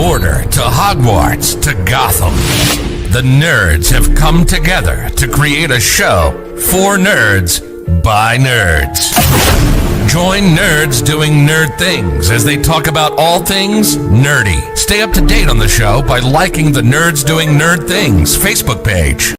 Mordor to Hogwarts to Gotham, the nerds have come together to create a show for nerds by nerds. Join nerds doing nerd things as they talk about all things nerdy. Stay up to date on the show by liking the Nerds Doing Nerd Things Facebook page.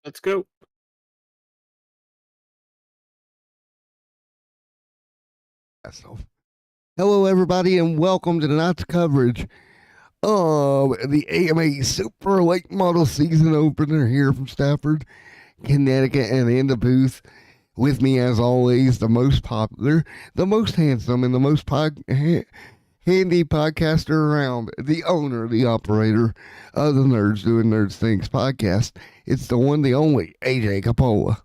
Let's go. Hello, everybody, and welcome to tonight's coverage of the AMA Super Late Model Season Opener here from Stafford, Connecticut, and in the booth with me, as always, the most popular, the most handsome, and the most handy podcaster around, the owner, the operator of the Nerds Doing Nerds Things podcast. It's the one, the only, AJ Capola.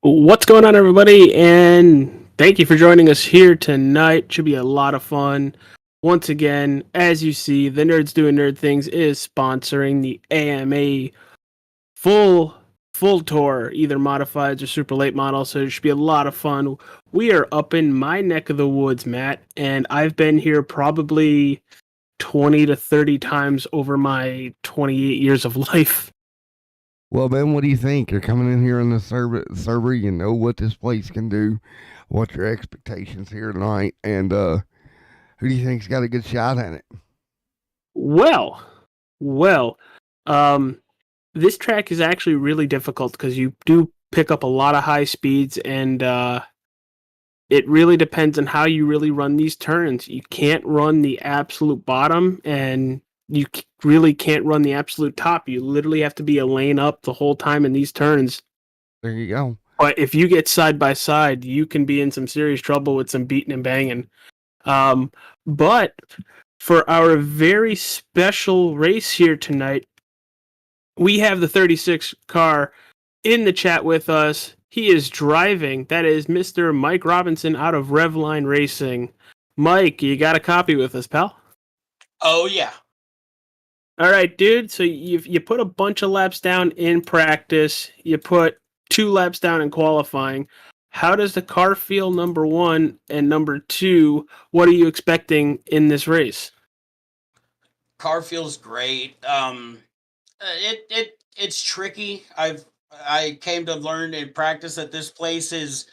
What's going on, everybody? And thank you for joining us here tonight. Should be a lot of fun. Once again, as you see, the Nerds Doing Nerd Things is sponsoring the AMA full tour, either modifieds or super late models. So it should be a lot of fun. We are up in my neck of the woods, Matt, and I've been here probably 20 to 30 times over my 28 years of life. Well, Ben, what do you think? You're coming in here on the server. You know what this place can do. What's your expectations here tonight? And who do you think's got a good shot at it? Well, this track is actually really difficult because you do pick up a lot of high speeds, and it really depends on how you really run these turns. You can't run the absolute bottom, and you really can't run the absolute top. You literally have to be a lane up the whole time in these turns. There you go. But if you get side by side, you can be in some serious trouble with some beating and banging. But for our very special race here tonight, We have the 36 car in the chat with us. He is driving. That is Mr. Mike Robinson out of Revline Racing. Mike, you got a copy with us, pal? Oh, yeah. All right, dude. So you put a bunch of laps down in practice. You put 2 laps down in qualifying. How does the car feel, number one? And number two, what are you expecting in this race? Car feels great. It's tricky. I came to learn in practice that this place is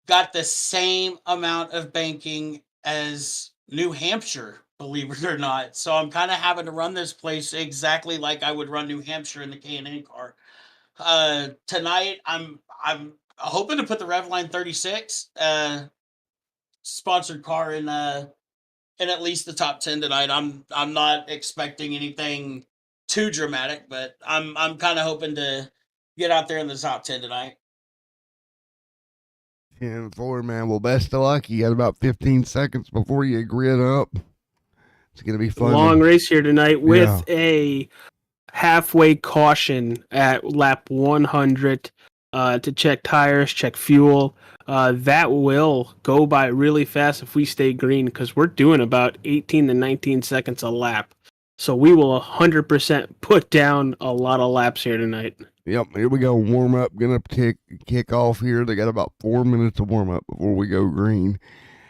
got the same amount of banking as New Hampshire, believe it or not. So I'm kind of having to run this place exactly like I would run New Hampshire in the K&N car. Tonight I'm hoping to put the Revline 36 sponsored car in at least the top 10 tonight. I'm not expecting anything too dramatic, but I'm kind of hoping to get out there in the top 10 tonight. 10-4, man. Well, best of luck. You got about 15 seconds before you grid up. It's going to be fun. Long race here tonight with a halfway caution at lap 100 to check tires, check fuel. That will go by really fast if we stay green because we're doing about 18 to 19 seconds a lap. So we will 100% put down a lot of laps here tonight. Yep, here we go. Warm up. Gonna kick off here. They got about 4 minutes of warm up before we go green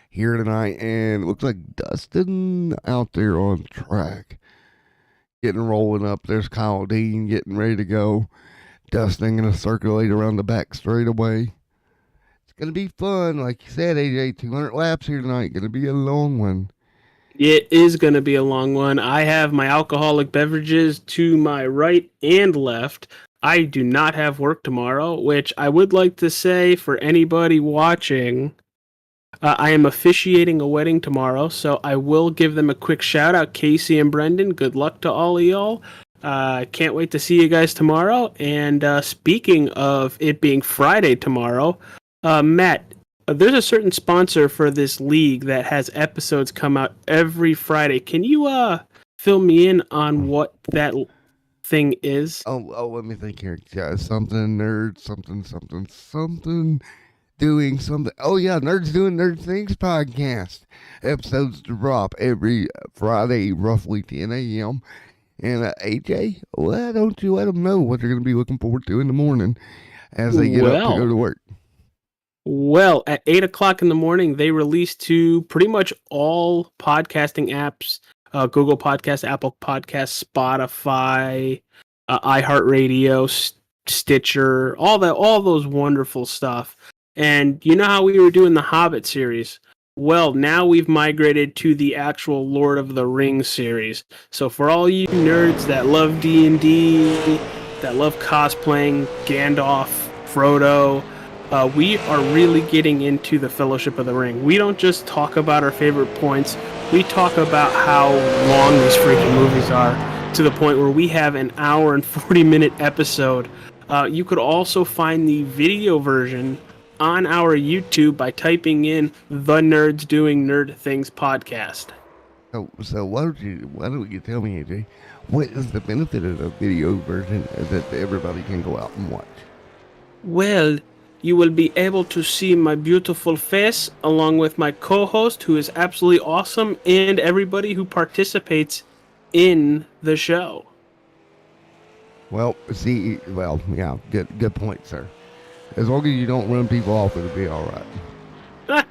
here tonight. And it looks like Dustin out there on track. Getting rolling up. There's Kyle Dean getting ready to go. Dustin gonna circulate around the back straightaway. It's gonna be fun. Like you said, AJ, 200 laps here tonight. Gonna be a long one. It is going to be a long one. I have my alcoholic beverages to my right and left. I do not have work tomorrow, which I would like to say for anybody watching, I am officiating a wedding tomorrow, so I will give them a quick shout out. Casey and Brendan, good luck to all of y'all. Can't wait to see you guys tomorrow. And speaking of it being Friday tomorrow, Matt, there's a certain sponsor for this league that has episodes come out every Friday. Can you fill me in on what that thing is? Oh, let me think here. Yeah, something nerd, something doing something. Oh yeah, Nerds Doing Nerd Things podcast. Episodes drop every Friday, roughly 10 a.m. And AJ, why don't you let them know what they're going to be looking forward to in the morning as they get up to go to work? Well, at 8 o'clock in the morning, they release to pretty much all podcasting apps, Google Podcasts, Apple Podcasts, Spotify, iHeartRadio, Stitcher, all those wonderful stuff. And you know how we were doing the Hobbit series? Well, now we've migrated to the actual Lord of the Rings series. So for all you nerds that love D&D, that love cosplaying, Gandalf, Frodo, we are really getting into the Fellowship of the Ring. We don't just talk about our favorite points. We talk about how long these freaking movies are, to the point where we have an hour and 40-minute episode. You could also find the video version on our YouTube by typing in The Nerds Doing Nerd Things podcast. So why don't you tell me, AJ, what is the benefit of the video version that everybody can go out and watch? Well, you will be able to see my beautiful face along with my co-host, who is absolutely awesome, and everybody who participates in the show. Well, yeah, good point, sir. As long as you don't run people off, it'll be all right.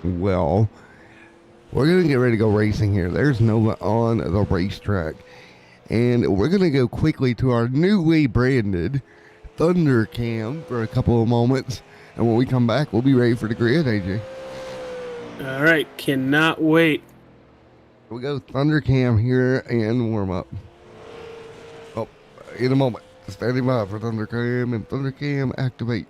Well, we're going to get ready to go racing here. There's Nova on the racetrack. And we're going to go quickly to our newly branded Thunder Cam for a couple of moments. And when we come back, we'll be ready for the grid, AJ. All right, cannot wait. Here we go, Thunder Cam here and warm up. Oh, in a moment. Standing by for Thunder Cam and Thunder Cam activate.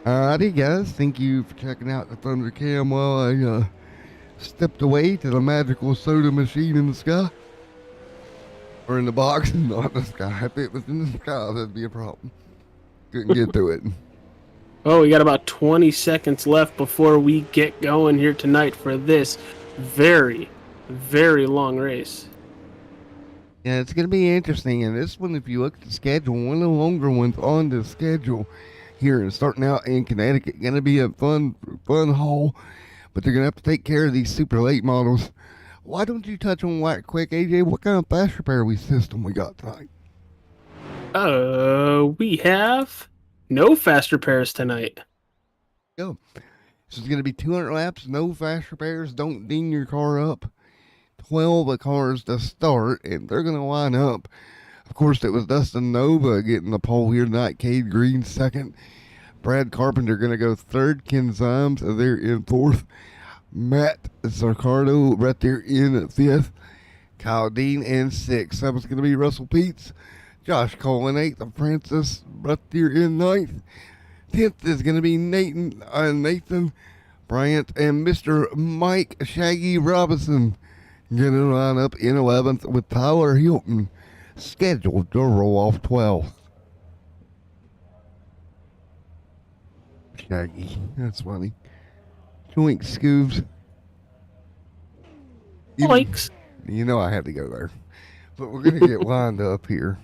Alrighty, guys. Thank you for checking out the Thunder Cam while I stepped away to the magical soda machine in the sky. Or in the box, not the sky. If it was in the sky, that'd be a problem. Couldn't get to it. Oh, we got about 20 seconds left before we get going here tonight for this very, very long race. Yeah, it's going to be interesting. And this one, if you look at the schedule, one of the longer ones on the schedule here and starting out in Connecticut, going to be a fun haul. But they're going to have to take care of these super late models. Why don't you touch on that quick, AJ? What kind of fast repair system we got tonight? We have no fast repairs tonight. Go. This is going to be 200 laps, no fast repairs. Don't ding your car up. 12 of cars to start, and they're going to line up. Of course, it was Dustin Nova getting the pole here tonight. Cade Green second. Brad Carpenter going to go third. Ken Symes, they're in fourth. Matt Zarcardo right there in fifth. Kyle Dean in sixth. Seventh going to be Russell Peets. Josh Cole in eighth. Francis right there in ninth. 10th is going to be Nathan Bryant and Mr. Mike Shaggy Robinson. Going to line up in 11th with Tyler Hilton scheduled to roll off 12th. Shaggy, that's funny. Joink Scoobs. Likes. You know I had to go there. But we're going to get lined up here.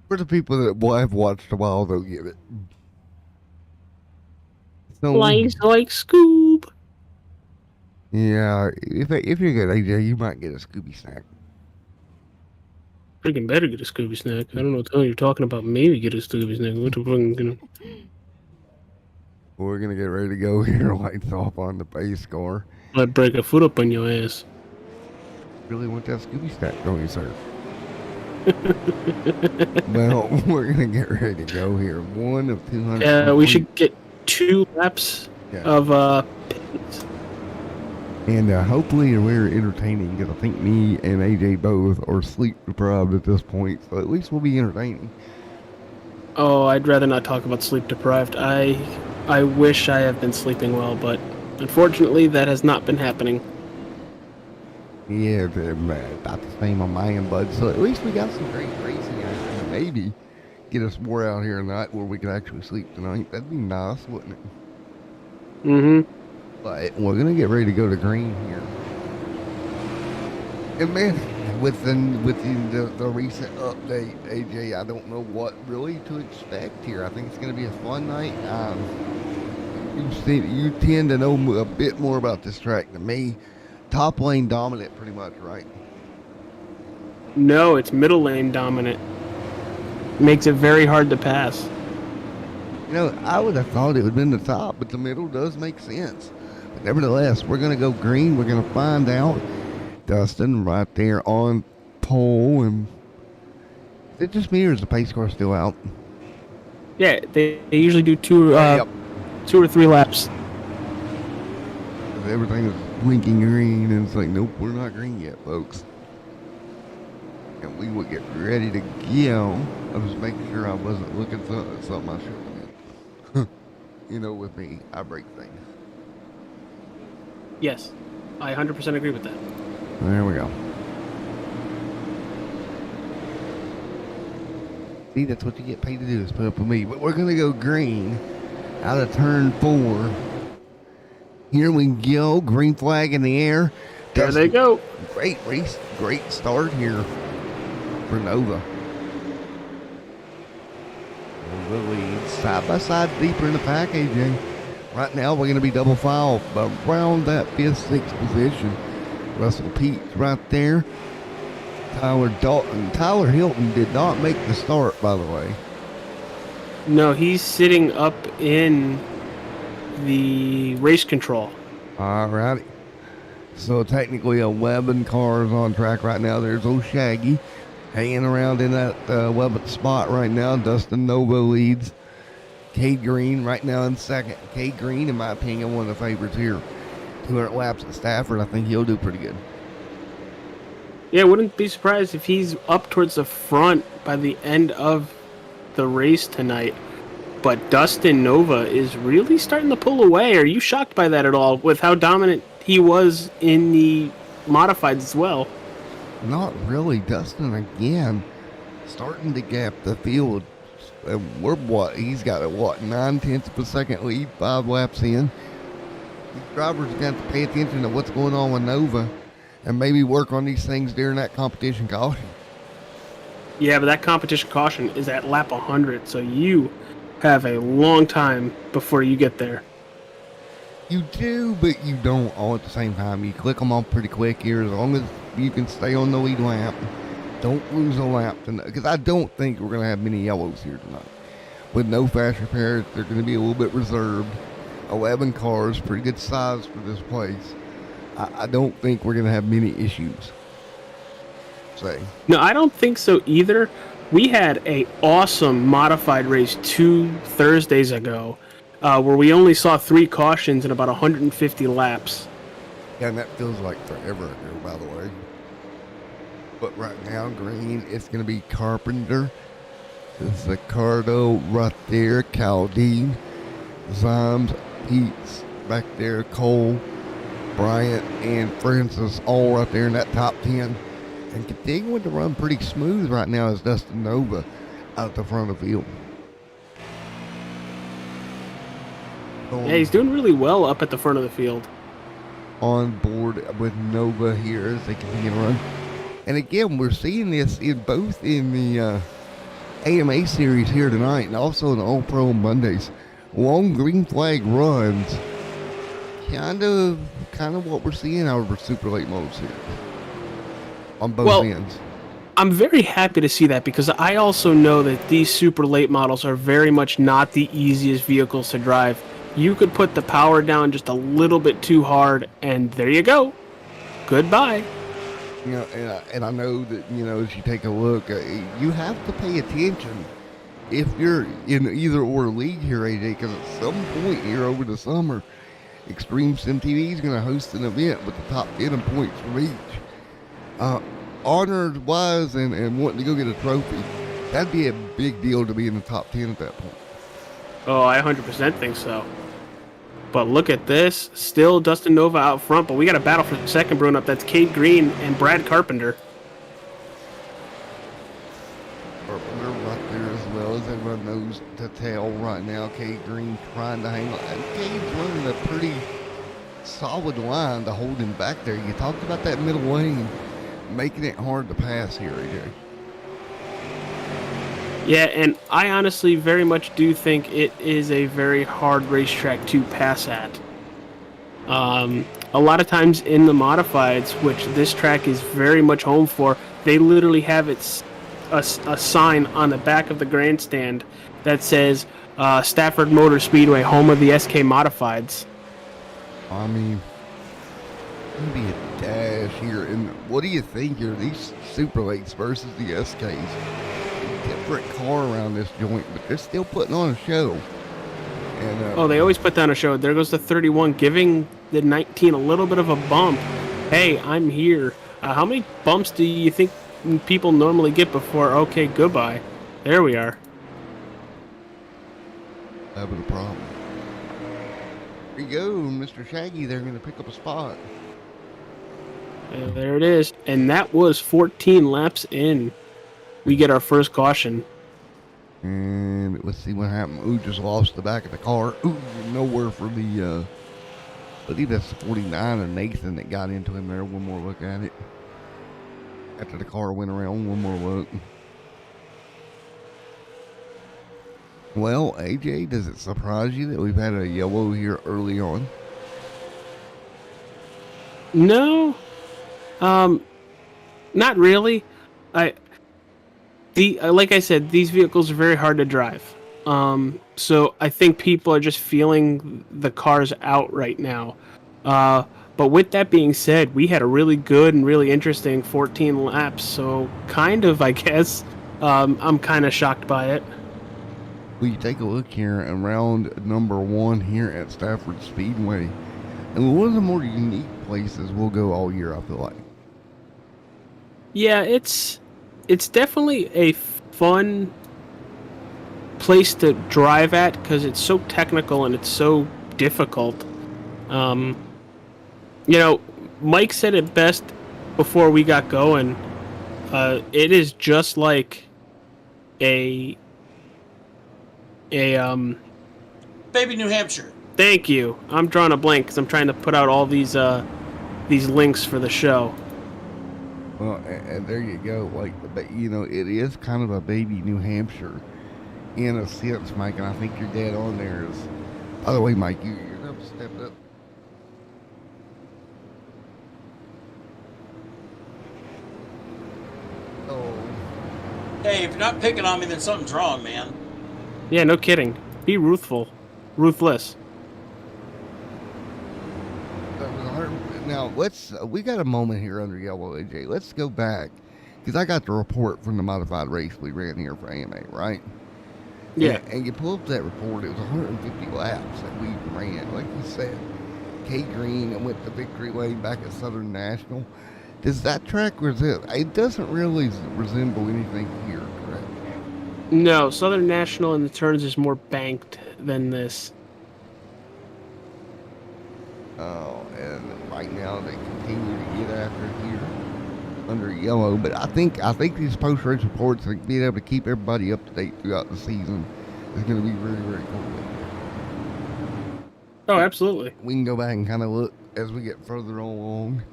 For the people that have watched a while, they'll get it. So, Likes like Scoob. Yeah, if you're good, AJ, you might get a Scooby snack. Freaking better get a Scooby snack. I don't know what the hell you're talking about. Maybe get a Scooby snack. What the fucking... We're going to get ready to go here. Lights off on the base car. I'd break a foot up on your ass. Really want that Scooby snack, don't you, sir? Well, we're going to get ready to go here. One of 200. Yeah, we should get 2 laps of pits. And hopefully we're entertaining, because I think me and AJ both are sleep deprived at this point, so at least we'll be entertaining. Oh, I'd rather not talk about sleep deprived. I wish I have been sleeping well, but unfortunately that has not been happening. Yeah, about the same on my end, bud. So at least we got some great racing action. Maybe get us more out here tonight where we can actually sleep tonight. That'd be nice, wouldn't it? Mm-hmm. But we're gonna get ready to go to green here. And man, with the recent update, AJ, I don't know what really to expect here. I think it's gonna be a fun night. You tend to know a bit more about this track than me. Top lane dominant, pretty much, right? No, it's middle lane dominant. Makes it very hard to pass. You know, I would have thought it would have been the top, but the middle does make sense. But nevertheless, we're going to go green. We're going to find out. Dustin right there on pole. And is it just me or is the pace car still out? Yeah, they usually do 2 or 3 laps. Everything is blinking green, and it's like, nope, we're not green yet, folks. And we would get ready to go. I was making sure I wasn't looking at something I shouldn't have. You know, with me, I break things. Yes, I 100% agree with that. There we go. See, that's what you get paid to do, is put up with me. But we're going to go green out of turn 4. Here we go. Green flag in the air. There they go. Great race. Great start here for Nova. Nova leads side by side deeper in the pack, AJ. Right now, we're going to be double file around that 5th, 6th position. Russell Peets right there. Tyler Hilton did not make the start, by the way. No, he's sitting up in the race control. Alrighty. So technically 11 cars on track right now. There's old Shaggy hanging around in that 11th spot right now. Dustin Nova leads. Cade Green right now in second. Cade Green, in my opinion, one of the favorites here. 200 laps at Stafford. I think he'll do pretty good. Yeah, wouldn't be surprised if he's up towards the front by the end of the race tonight. but Dustin Nova is really starting to pull away. Are you shocked by that at all, with how dominant he was in the modifieds as well? Not really. Dustin again starting to gap the field. We're what? He's got a 9/10 of a second lead, 5 laps in. These drivers are going to have to pay attention to what's going on with Nova and maybe work on these things during that competition caution. Yeah, but that competition caution is at lap 100, so you have a long time before you get there. You do, but you don't all at the same time. You click them off pretty quick here as long as you can stay on the lead lap. Don't lose a lap tonight, because I don't think we're going to have many yellows here tonight. With no fast repairs, they're going to be a little bit reserved. 11 cars, pretty good size for this place. I don't think we're going to have many issues. Say. No, I don't think so either. We had a awesome modified race 2 Thursdays ago, where we only saw 3 cautions in about 150 laps. Yeah, and that feels like forever ago, by the way. But right now, green, it's going to be Carpenter, Zaccardo right there, Caldine, Zimes, Peets back there, Cole, Bryant, and Francis all right there in that top 10. And continuing to run pretty smooth right now is Dustin Nova out the front of the field. Yeah, he's doing really well up at the front of the field. On board with Nova here as they continue to run. And again, we're seeing this in both in the AMA series here tonight and also in the All Pro on Mondays. Long green flag runs, kind of what we're seeing out of our super late models here on both ends. I'm very happy to see that, because I also know that these super late models are very much not the easiest vehicles to drive. You could put the power down just a little bit too hard, and there you go. Goodbye. You know, and I know that, you know, as you take a look, you have to pay attention if you're in either or league here, AJ, because at some point here over the summer, extremesimtv is going to host an event with the top 10 in points from each. Honored wise and wanting to go get a trophy, that'd be a big deal to be in the top 10 at that point. Oh, I 100% think so. But look at this. Still Dustin Nova out front, but we got a battle for second brewing up. That's Cade Green and Brad Carpenter. Carpenter right there as well as everyone knows to tell right now. Cade Green trying to hang on. And Cade's running a pretty solid line to hold him back there. You talked about that middle lane, making it hard to pass here, AJ. Yeah, and I honestly very much do think it is a very hard racetrack to pass at. A lot of times in the modifieds, which this track is very much home for, they literally have a sign on the back of the grandstand that says Stafford Motor Speedway, home of the SK modifieds. I mean, going to be a dash here. And what do you think here? These super lates versus the SKs. Different car around this joint, but they're still putting on a show. And they always put down a show. There goes the 31, giving the 19 a little bit of a bump. Hey, I'm here. How many bumps do you think people normally get before, okay, goodbye? There we are. Having a problem. There you go, Mr. Shaggy. They're going to pick up a spot. And there it is. And that was 14 laps in. We get our first caution. And let's see what happened. Ooh, just lost the back of the car. Ooh, nowhere for the, I believe that's 49 and Nathan that got into him there. One more look at it. After the car went around, one more look. Well, AJ, does it surprise you that we've had a yellow here early on? No. Not really. Like I said, these vehicles are very hard to drive. So I think people are just feeling the cars out right now. But with that being said, we had a really good and really interesting 14 laps. So kind of, I guess, I'm kind of shocked by it. Well, you take a look here around number 1 here at Stafford Speedway. And one of the more unique places we'll go all year, I feel like. Yeah, it's definitely a fun place to drive at because it's so technical and it's so difficult. Mike said it best before we got going. It is just like a baby New Hampshire. Thank you. I'm drawing a blank because I'm trying to put out all these links for the show. Well, and there you go. Like, it is kind of a baby New Hampshire in a sense, Mike. And I think you're dead on there. By the way, Mike, you're gonna have to step up. Oh. Hey, if you're not picking on me, then something's wrong, man. Yeah, no kidding. Be ruthless. Now we got a moment here under yellow, AJ. Let's go back because I got the report from the modified race we ran here for AMA, right? Yeah. And you pull up that report. It was 150 laps that we ran. Like you said, K Green and went to victory lane back at Southern National. Does that track resemble? It doesn't really resemble anything here, correct? No, Southern National in the turns is more banked than this. Oh, and right now they continue to get after it here under yellow. But I think these post-race reports, like being able to keep everybody up to date throughout the season, is going to be very, very cool. Oh, absolutely. We can go back and kind of look as we get further along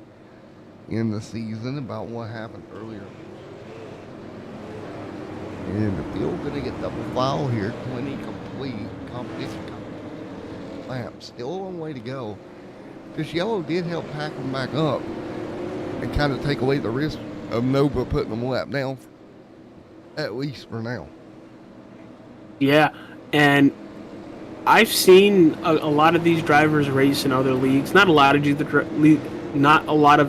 in the season about what happened earlier. And the field going to get double file here, 20 complete competition laps. Still a long way to go. This yellow did help pack them back up and kind of take away the risk of Nova putting them a lap down, at least for now. Yeah, and I've seen a lot of these drivers race in other leagues. Not a lot of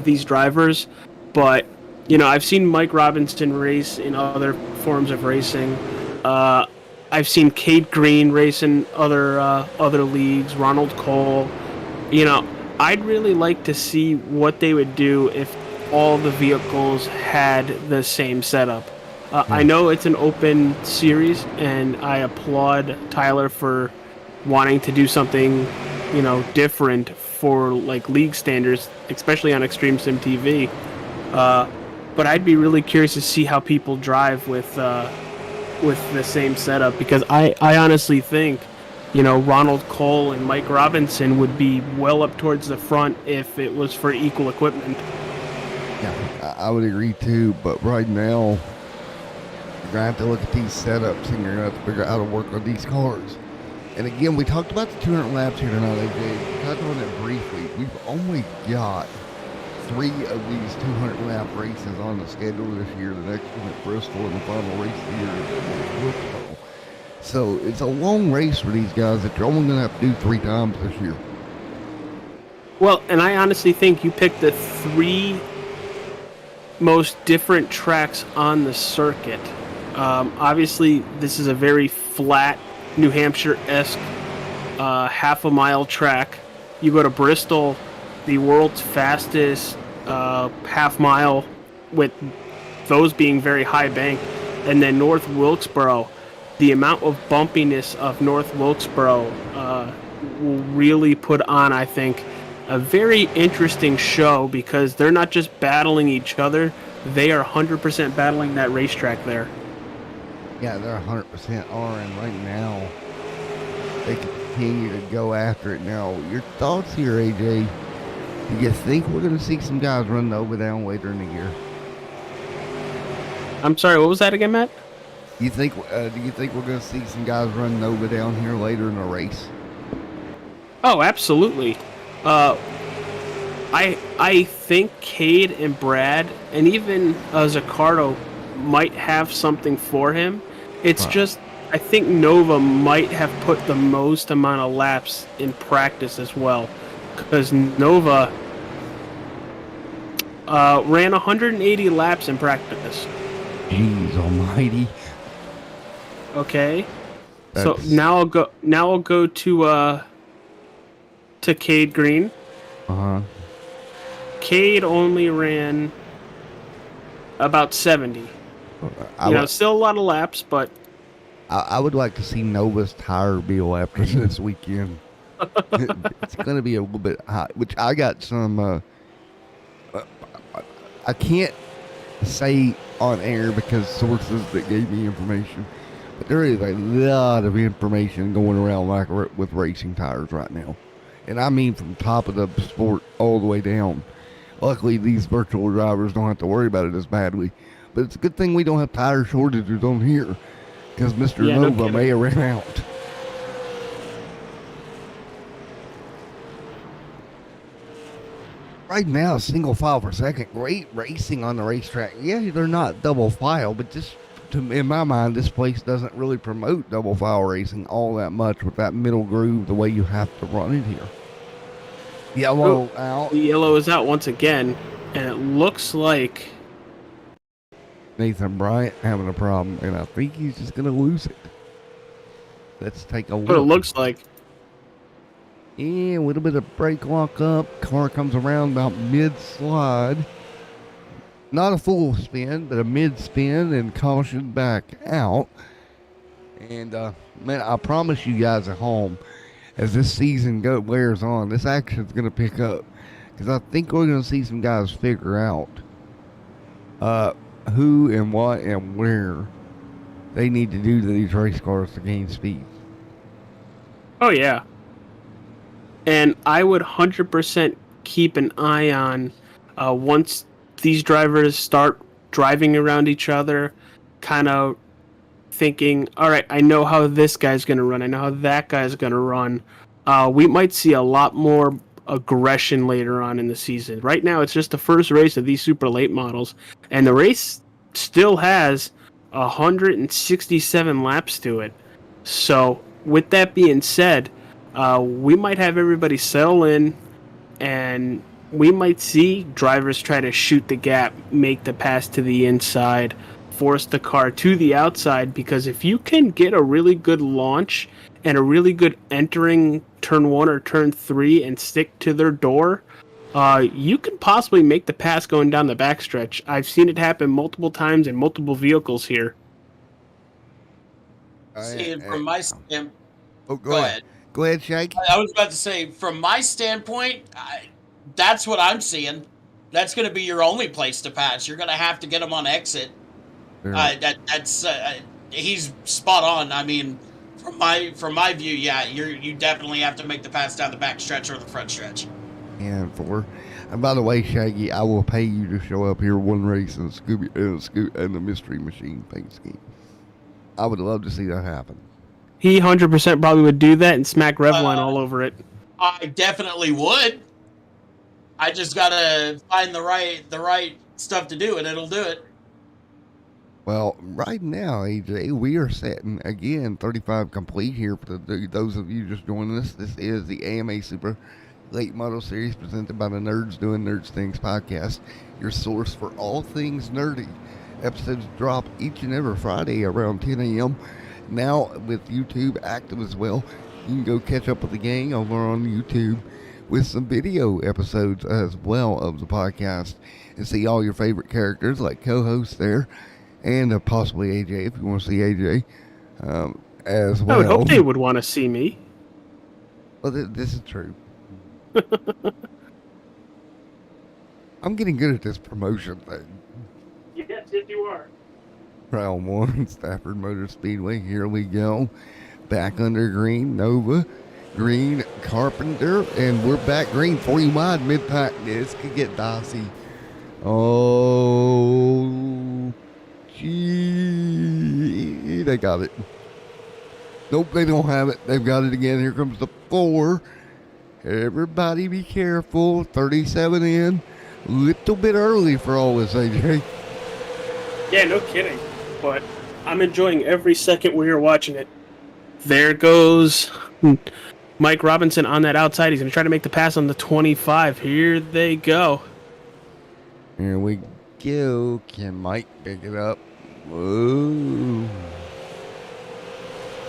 these drivers, but I've seen Mike Robinson race in other forms of racing. I've seen Kate Green race in other leagues. Ronald Cole. I'd really like to see what they would do if all the vehicles had the same setup. I know it's an open series, and I applaud Tyler for wanting to do something, different for like league standards, especially on extremesimtv. But I'd be really curious to see how people drive with the same setup, because I honestly think, Ronald Cole and Mike Robinson would be well up towards the front if it was for equal equipment. Yeah, I would agree too, but right now, you're going to have to look at these setups and you're going to have to figure out how to work on these cars. And again, we talked about the 200 laps here tonight, AJ. We touched on it briefly. We've only got 3 of these 200 lap races on the schedule this year. The next one at Bristol and the final race of the year at Wilkesboro. So it's a long race for these guys that you're only going to have to do 3 times this year. Well, and I honestly think you picked the 3 most different tracks on the circuit. Obviously, this is a very flat, New Hampshire-esque half a mile track. You go to Bristol, the world's fastest half mile, with those being very high banked, and then North Wilkesboro. The amount of bumpiness of North Wilkesboro will really put on, I think, a very interesting show, because they're not just battling each other, they are 100% battling that racetrack there. Yeah, they're 100% are, and right now they continue to go after it. Now, your thoughts here, AJ? Do you think we're going to see some guys run Nova down later in the year? I'm sorry, what was that again, Matt? Do you think we're going to see some guys run Nova down here later in the race? Oh, absolutely. I think Cade and Brad and even Zaccardo might have something for him. It's just, I think Nova might have put the most amount of laps in practice as well, because Nova ran 180 laps in practice. Jeez almighty. Okay. So now I'll go to Cade Green. Uh-huh. Cade only ran about 70. Still a lot of laps, but I would like to see Nova's tire bill after this weekend. It's going to be a little bit high, which I got some. I can't say on air because sources that gave me information, but there is a lot of information going around like with racing tires right now, and I mean from top of the sport all the way down. Luckily, these virtual drivers don't have to worry about it as badly, but it's a good thing we don't have tire shortages on here because Mr. Nova may have ran out. Right now, single file per second, great racing on the racetrack. Yeah, they're not double file, but just in my mind, this place doesn't really promote double file racing all that much with that middle groove the way you have to run it here. Yellow out. The yellow is out once again, and it looks like Nathan Bryant having a problem, and I think he's just going to lose it. Let's take a look. what it looks like. Yeah, a little bit of brake lock up. Car comes around about mid-slide. Not a full spin, but a mid-spin and caution back out. And, man, I promise you guys at home, as this season wears on, this action's going to pick up. Because I think we're going to see some guys figure out who and what and where they need to do to these race cars to gain speed. Oh, yeah. And I would 100% keep an eye on once these drivers start driving around each other, kind of thinking, all right, I know how this guy's going to run. I know how that guy's going to run. We might see a lot more aggression later on in the season. Right now, it's just the first race of these super late models, and the race still has 167 laps to it. So with that being said, we might have everybody settle in, and we might see drivers try to shoot the gap, make the pass to the inside, force the car to the outside, because if you can get a really good launch and a really good entering turn 1 or turn 3 and stick to their door, you can possibly make the pass going down the backstretch. I've seen it happen multiple times in multiple vehicles here. See, from my standpoint... Oh, go ahead. Go ahead, Shake. I was about to say, from my standpoint, that's what I'm seeing. That's going to be your only place to pass. You're going to have to get him on exit. He's spot on. I mean, from my view, yeah, you definitely have to make the pass down the back stretch or the front stretch. And by the way, Shaggy, I will pay you to show up here one race in the Mystery Machine paint scheme. I would love to see that happen. He 100% probably would do that and smack Revline all over it. I definitely would. I just gotta find the right stuff to do, and it'll do it. Well, right now, AJ, we are setting, again, 35 complete here for those of you just joining us. This is the AMA Super Late Model Series presented by the Nerds Doing Nerds Things podcast, your source for all things nerdy. Episodes drop each and every Friday around 10 a.m. Now, with YouTube active as well, you can go catch up with the gang over on YouTube with some video episodes as well of the podcast and see all your favorite characters like co-hosts there. And possibly AJ, if you want to see AJ, as well. I would hope they would want to see me. Well, this is true. I'm getting good at this promotion thing. Yes, you are. Round 1, Stafford Motor Speedway. Here we go. Back under green, Nova. Green, Carpenter. And we're back green, 40 wide, mid-pack. This could get dicey. Oh, gee. They got it. Nope, they don't have it. They've got it again. Here comes the 4. Everybody be careful. 37 in. Little bit early for all this, AJ. Yeah, no kidding. But I'm enjoying every second we are watching it. There goes Mike Robinson on that outside. He's going to try to make the pass on the 25. Here they go. Here we go. Can Mike pick it up? Whoa.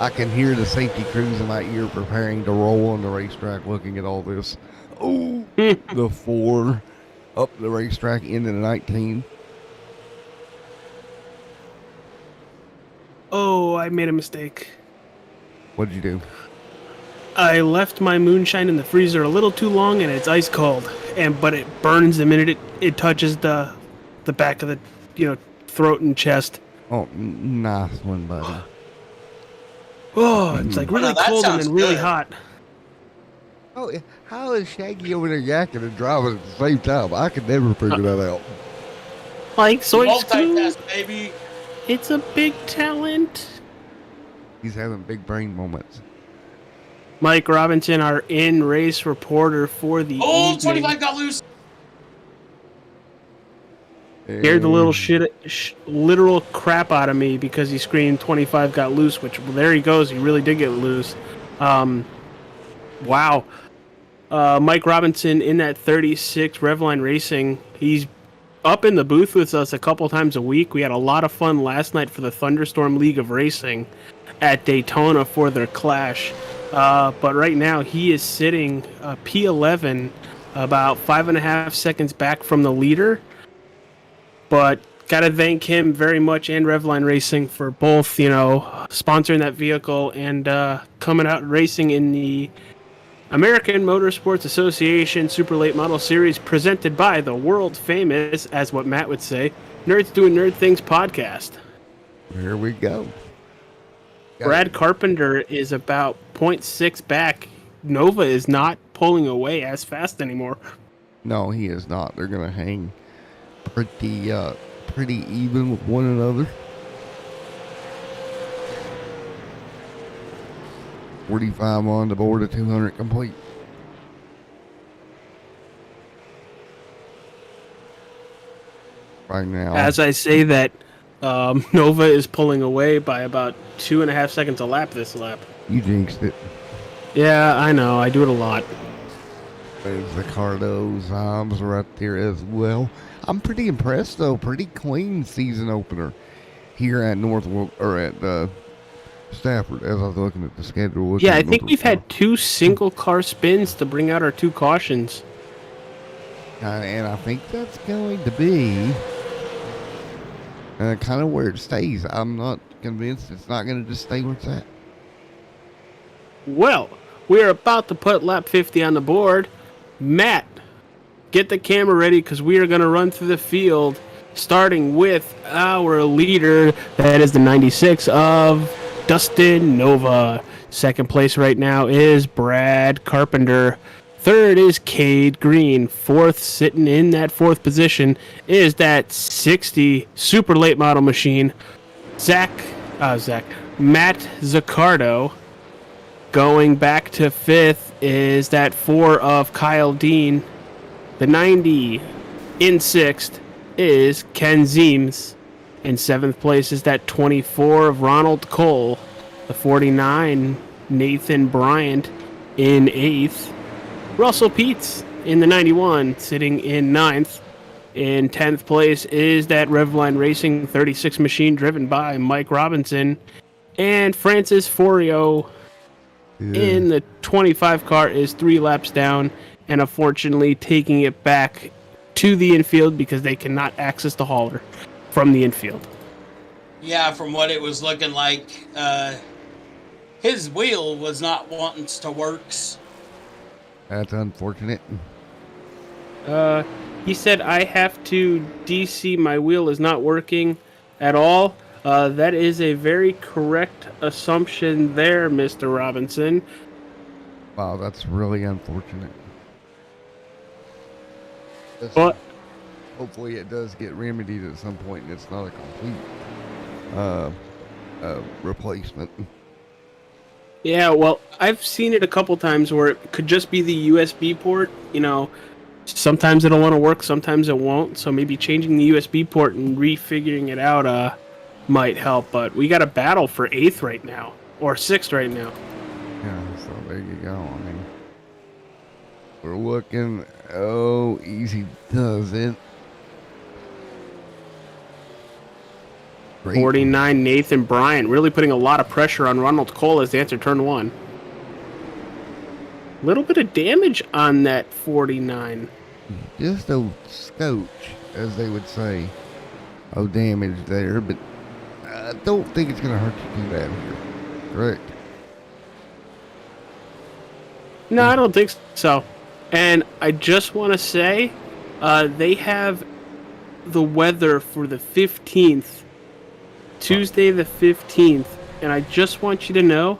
I can hear the safety crews in my ear preparing to roll on the racetrack looking at all this. Oh, the 4 up the racetrack into the 19. Oh, I made a mistake. What'd you do? I left my moonshine in the freezer a little too long, and it's ice cold. But it burns the minute it touches the back of the throat and chest. Oh, nice one, buddy. Oh, it's like really cold and then really hot. Oh, how is Shaggy over there yakking and driving at the same time? I could never figure that out. Like Soy Screw, Multitask, baby. it's a big talent. He's having big brain moments. Mike Robinson, our in-race reporter for the evening. 25 got loose. Scared the little literal crap out of me because he screamed 25 got loose, which, well, there he goes. He really did get loose. Wow. Mike Robinson in that 36 Revline Racing. He's up in the booth with us a couple times a week. We had a lot of fun last night for the Thunderstorm League of Racing at Daytona for their clash. But right now he is sitting P11, about 5.5 seconds back from the leader. But gotta thank him very much and Revline Racing for both, sponsoring that vehicle and coming out and racing in the American Motorsports Association Super Late Model Series presented by the world famous, as what Matt would say, Nerds Doing Nerd Things podcast. Here we go. Brad Carpenter is about 0.6 back. Nova is not pulling away as fast anymore. No, he is not. They're going to hang pretty even with one another. 45 on the board of 200 complete. Right now. As I say that, Nova is pulling away by about 2.5 seconds a lap this lap. You jinxed it. Yeah, I know. I do it a lot. There's the Cardo's arms right there as well. I'm pretty impressed though. Pretty clean season opener here at Stafford. As I was looking at the schedule. Yeah, I think we've had 2 single car spins to bring out our 2 cautions. And I think that's going to be kind of where it stays. I'm not convinced it's not going to just stay where it's at. Well, we're about to put lap 50 on the board. Matt, get the camera ready because we are going to run through the field, starting with our leader. That is the 96 of Dustin Nova. Second place right now is Brad Carpenter. Third is Cade Green. Fourth, sitting in that 4th position, is that 60 super late model machine, Matt Zaccardo. Going back to 5th is that 4 of Kyle Dean. The 90 in 6th is Ken Zeems. In 7th place is that 24 of Ronald Cole. The 49, Nathan Bryant. In 8th, Russell Peets in the 91, sitting in 9th. In 10th place is that Revline Racing 36 machine driven by Mike Robinson. And Francis Forio in the 25 car is 3 laps down and unfortunately taking it back to the infield because they cannot access the hauler from the infield. Yeah, from what it was looking like, his wheel was not wanting to works. That's unfortunate. He said, I have to DC, my wheel is not working at all. That is a very correct assumption there, Mr. Robinson. Wow, that's really unfortunate. But hopefully it does get remedied at some point and it's not a complete replacement. yeah, well, I've seen it a couple times where it could just be the USB port. Sometimes it'll want to work, sometimes it won't. So maybe changing the USB port and refiguring it out might help. But we got a battle for 8th right now, or 6th right now. Yeah, so there you go. I mean, we're looking. Easy does it. 49, Nathan Bryant, really putting a lot of pressure on Ronald Cole as they enter turn 1. A little bit of damage on that 49. Just a scotch, as they would say. Damage there, but I don't think it's going to hurt you too bad here. Correct? No, I don't think so. And I just want to say, they have the weather for the 15th, Tuesday the 15th, and I just want you to know,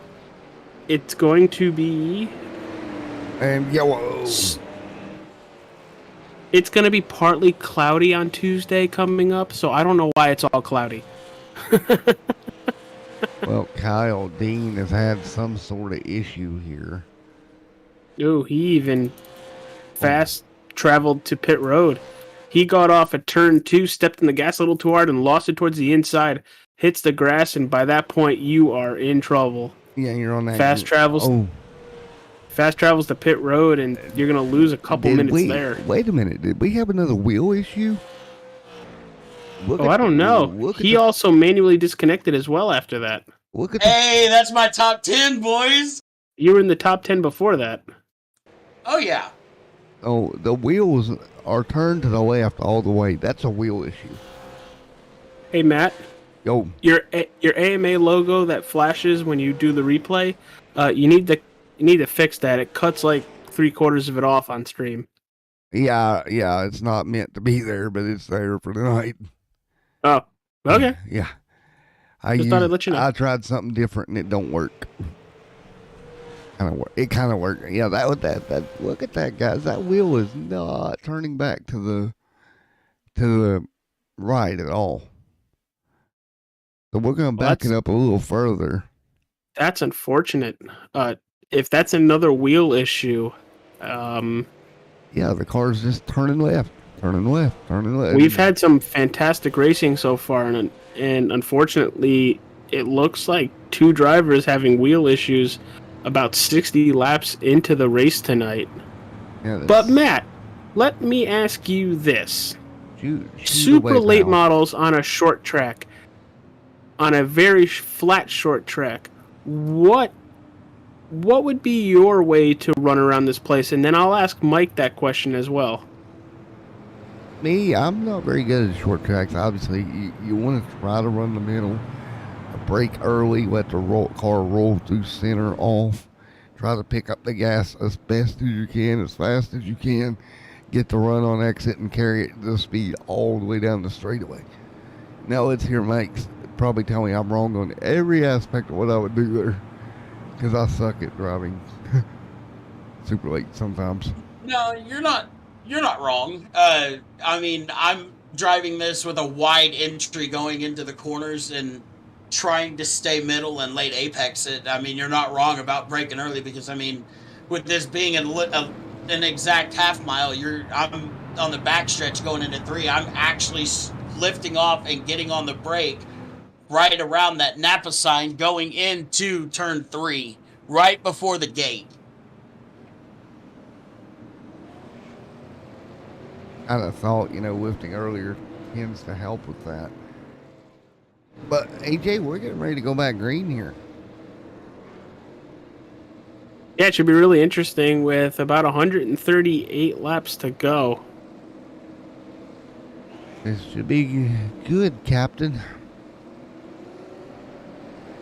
it's going to be... And yellow. It's going to be partly cloudy on Tuesday coming up, so I don't know why it's all cloudy. Well, Kyle Dean has had some sort of issue here. Ooh, he even fast traveled to pit road. He got off at turn 2, stepped in the gas a little too hard, and lost it towards the inside. Hits the grass, and by that point, you are in trouble. Yeah, you're on that. Fast travels to pit road, and you're going to lose a couple minutes there. Wait a minute. Did we have another wheel issue? I don't know. He also manually disconnected as well after that. Hey, that's my top 10, boys. You were in the top 10 before that. Oh, yeah. Oh, the wheels are turned to the left all the way. That's a wheel issue. Hey, Matt. Yo. Your AMA logo that flashes when you do the replay, you need to fix that. It cuts like 3/4 of it off on stream. Yeah, it's not meant to be there, but it's there for tonight. Oh, okay. Yeah. Thought I'd let you know. I tried something different and it don't work. It kind of worked. Yeah, that look at that, guys. That wheel is not turning back to the right at all. So we're going to back it up a little further. That's unfortunate. If that's another wheel issue, yeah, the car's just turning left. We've had some fantastic racing so far, and unfortunately, it looks like 2 drivers having wheel issues about 60 laps into the race tonight. Yeah, but Matt, let me ask you this. Super late models on a short track, on a very flat short track, what would be your way to run around this place? And then I'll ask Mike that question as well. Me, I'm not very good at short tracks. Obviously, you want to try to run the middle, brake early, let the car roll through center off, try to pick up the gas as best as you can, as fast as you can, get the run on exit and carry it to the speed all the way down the straightaway. Now let's hear Mike's probably tell me I'm wrong on every aspect of what I would do there, because I suck at driving super late sometimes. No, you're not wrong. I mean, I'm driving this with a wide entry going into the corners and trying to stay middle and late apex it. I mean, you're not wrong about braking early, because I mean, with this being an exact half mile, I'm on the back stretch going into 3. I'm actually lifting off and getting on the brake right around that Napa sign going into turn 3, right before the gate. I thought, lifting earlier tends to help with that. But, AJ, we're getting ready to go back green here. Yeah, it should be really interesting with about 138 laps to go. This should be good, Captain. Here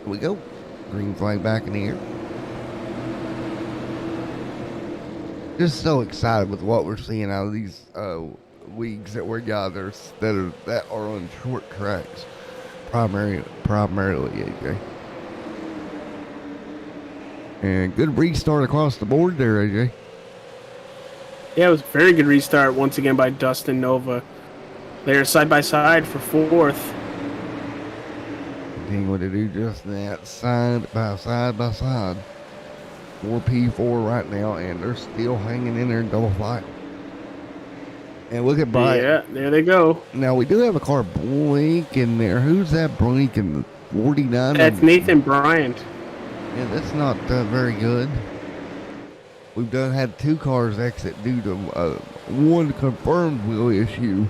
we go. Green flag back in the air. Just so excited with what we're seeing out of these leagues that we're gathering that are on short tracks, primarily AJ. And good restart across the board there, AJ. Yeah, it was a very good restart once again by Dustin Nova. They're side by side for 4th. Continuing to do just that, side by side. 4P4 right now, and they're still hanging in there in double file. And look at Brian. Yeah, there they go. Now, we do have a car blinking there. Who's that blinking? 49? That's Nathan Bryant. Yeah, that's not very good. We've had 2 cars exit due to one confirmed wheel issue,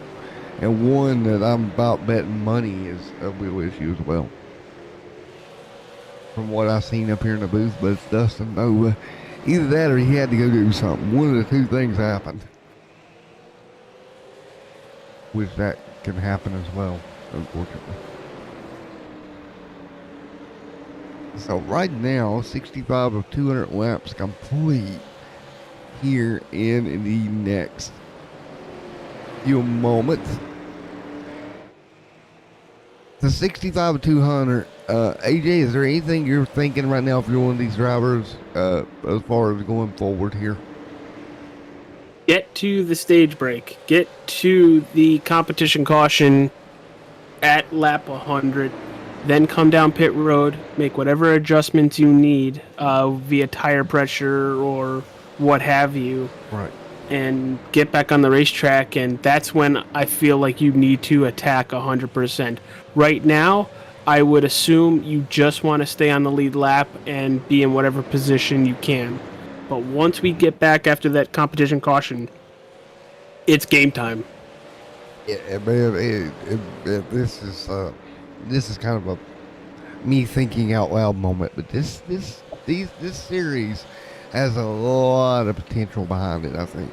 and one that I'm about betting money is a wheel issue as well. From what I've seen up here in the booth, but it's Dustin. No, either that or he had to go do something. One of the 2 things happened. Which that can happen as well, unfortunately. So right now, 65 of 200 laps complete here in the next few moments. The 65 of 200. AJ, is there anything you're thinking right now if you're one of these drivers as far as going forward here? Get to the stage break. Get to the competition caution at lap 100. Then come down pit road, make whatever adjustments you need via tire pressure or what have you. Right. And get back on the racetrack, and that's when I feel like you need to attack 100%. Right now, I would assume you just want to stay on the lead lap and be in whatever position you can. But once we get back after that competition caution, it's game time. Yeah, man. This is kind of a me thinking out loud moment, but this series has a lot of potential behind it, I think.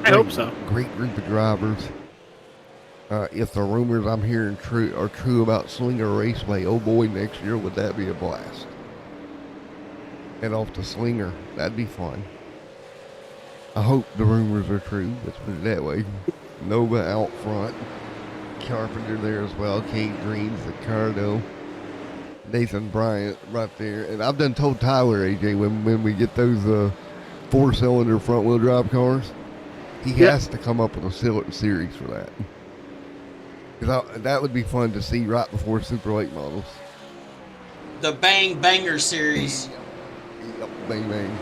I hope so. Great group of drivers. If the rumors I'm hearing are true about Slinger Raceway, oh boy, next year would that be a blast. Head off to Slinger. That'd be fun. I hope the rumors are true. Let's put it that way. Nova out front. Carpenter there as well. Kate Greens, Ricardo. Nathan Bryant right there. And I've done told Tyler, AJ, when we get those 4-cylinder front-wheel drive cars, he has to come up with a series for that. Because that would be fun to see right before Super Late Models. The Bang Banger series. Yep, bang, bang.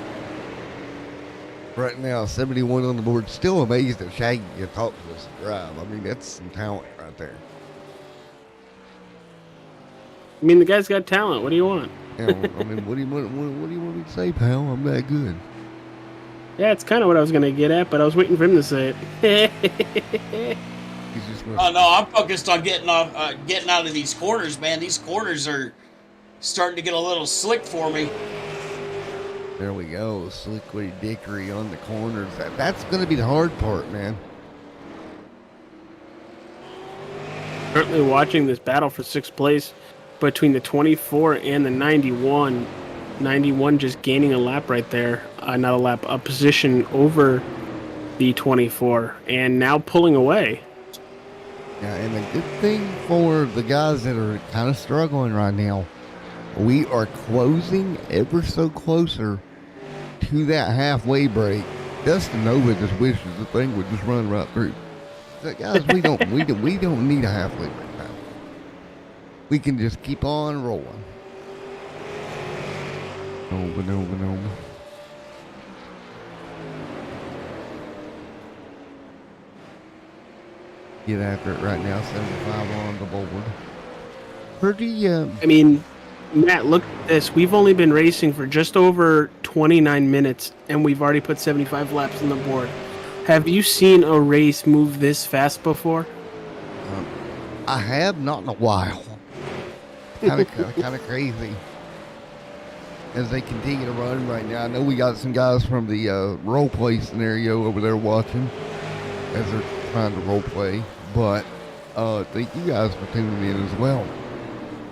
Right now, 71 on the board. Still amazed that Shaggy can talk to us and drive. I mean, that's some talent right there. I mean, the guy's got talent. What do you want? You know, I mean, what do you want me to say, pal? I'm that good. Yeah, it's kind of what I was going to get at, but I was waiting for him to say it. He's just Oh no, I'm focused on getting out of these corners, man. These corners are starting to get a little slick for me. There we go. Slickly Dickory on the corners. That's going to be the hard part, man. Currently watching this battle for 6th place between the 24 and the 91. 91 just gaining a lap right there. Not a lap, a position over the 24. And now pulling away. Yeah, and the good thing for the guys that are kind of struggling right now, we are closing ever so closer to that halfway break. Dustin Nova just wishes the thing would just run right through. So guys, we don't need a halfway break now. We can just keep on rolling. Nova. Get after it right now. 75 on the board. Pretty. I mean, Matt, look at this. We've only been racing for just over 29 minutes, and we've already put 75 laps on the board. Have you seen a race move this fast before? I have, not in a while. Kind of crazy. As they continue to run right now, I know we got some guys from the role play scenario over there watching as they're trying to role play. But thank you guys for tuning in as well.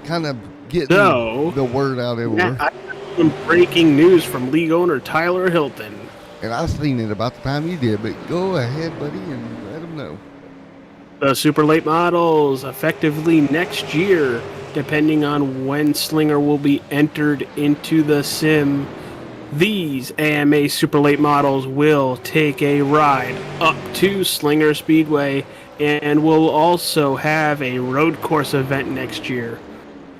Kind of getting the word out everywhere. I have some breaking news from league owner Tyler Hilton. And I seen it about the time you did, but go ahead, buddy, and let them know. The super late models effectively next year, depending on when Slinger will be entered into the sim. These AMA super late models will take a ride up to Slinger Speedway and will also have a road course event next year.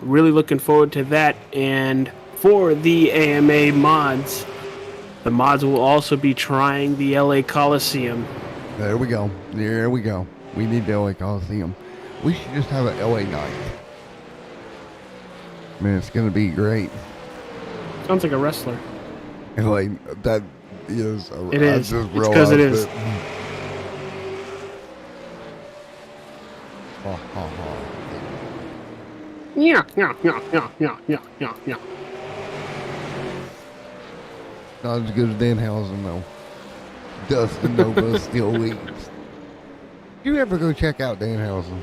Really looking forward to that. And for the AMA mods, the mods will also be trying the LA Coliseum. There we go. We need the LA Coliseum. We should just have an LA night. Man, it's going to be great. Sounds like a wrestler. LA, that is. It is. It's because it is. Yeah. Not as good as Danhausen, though. Dustin Nova still leads. You ever go check out Danhausen?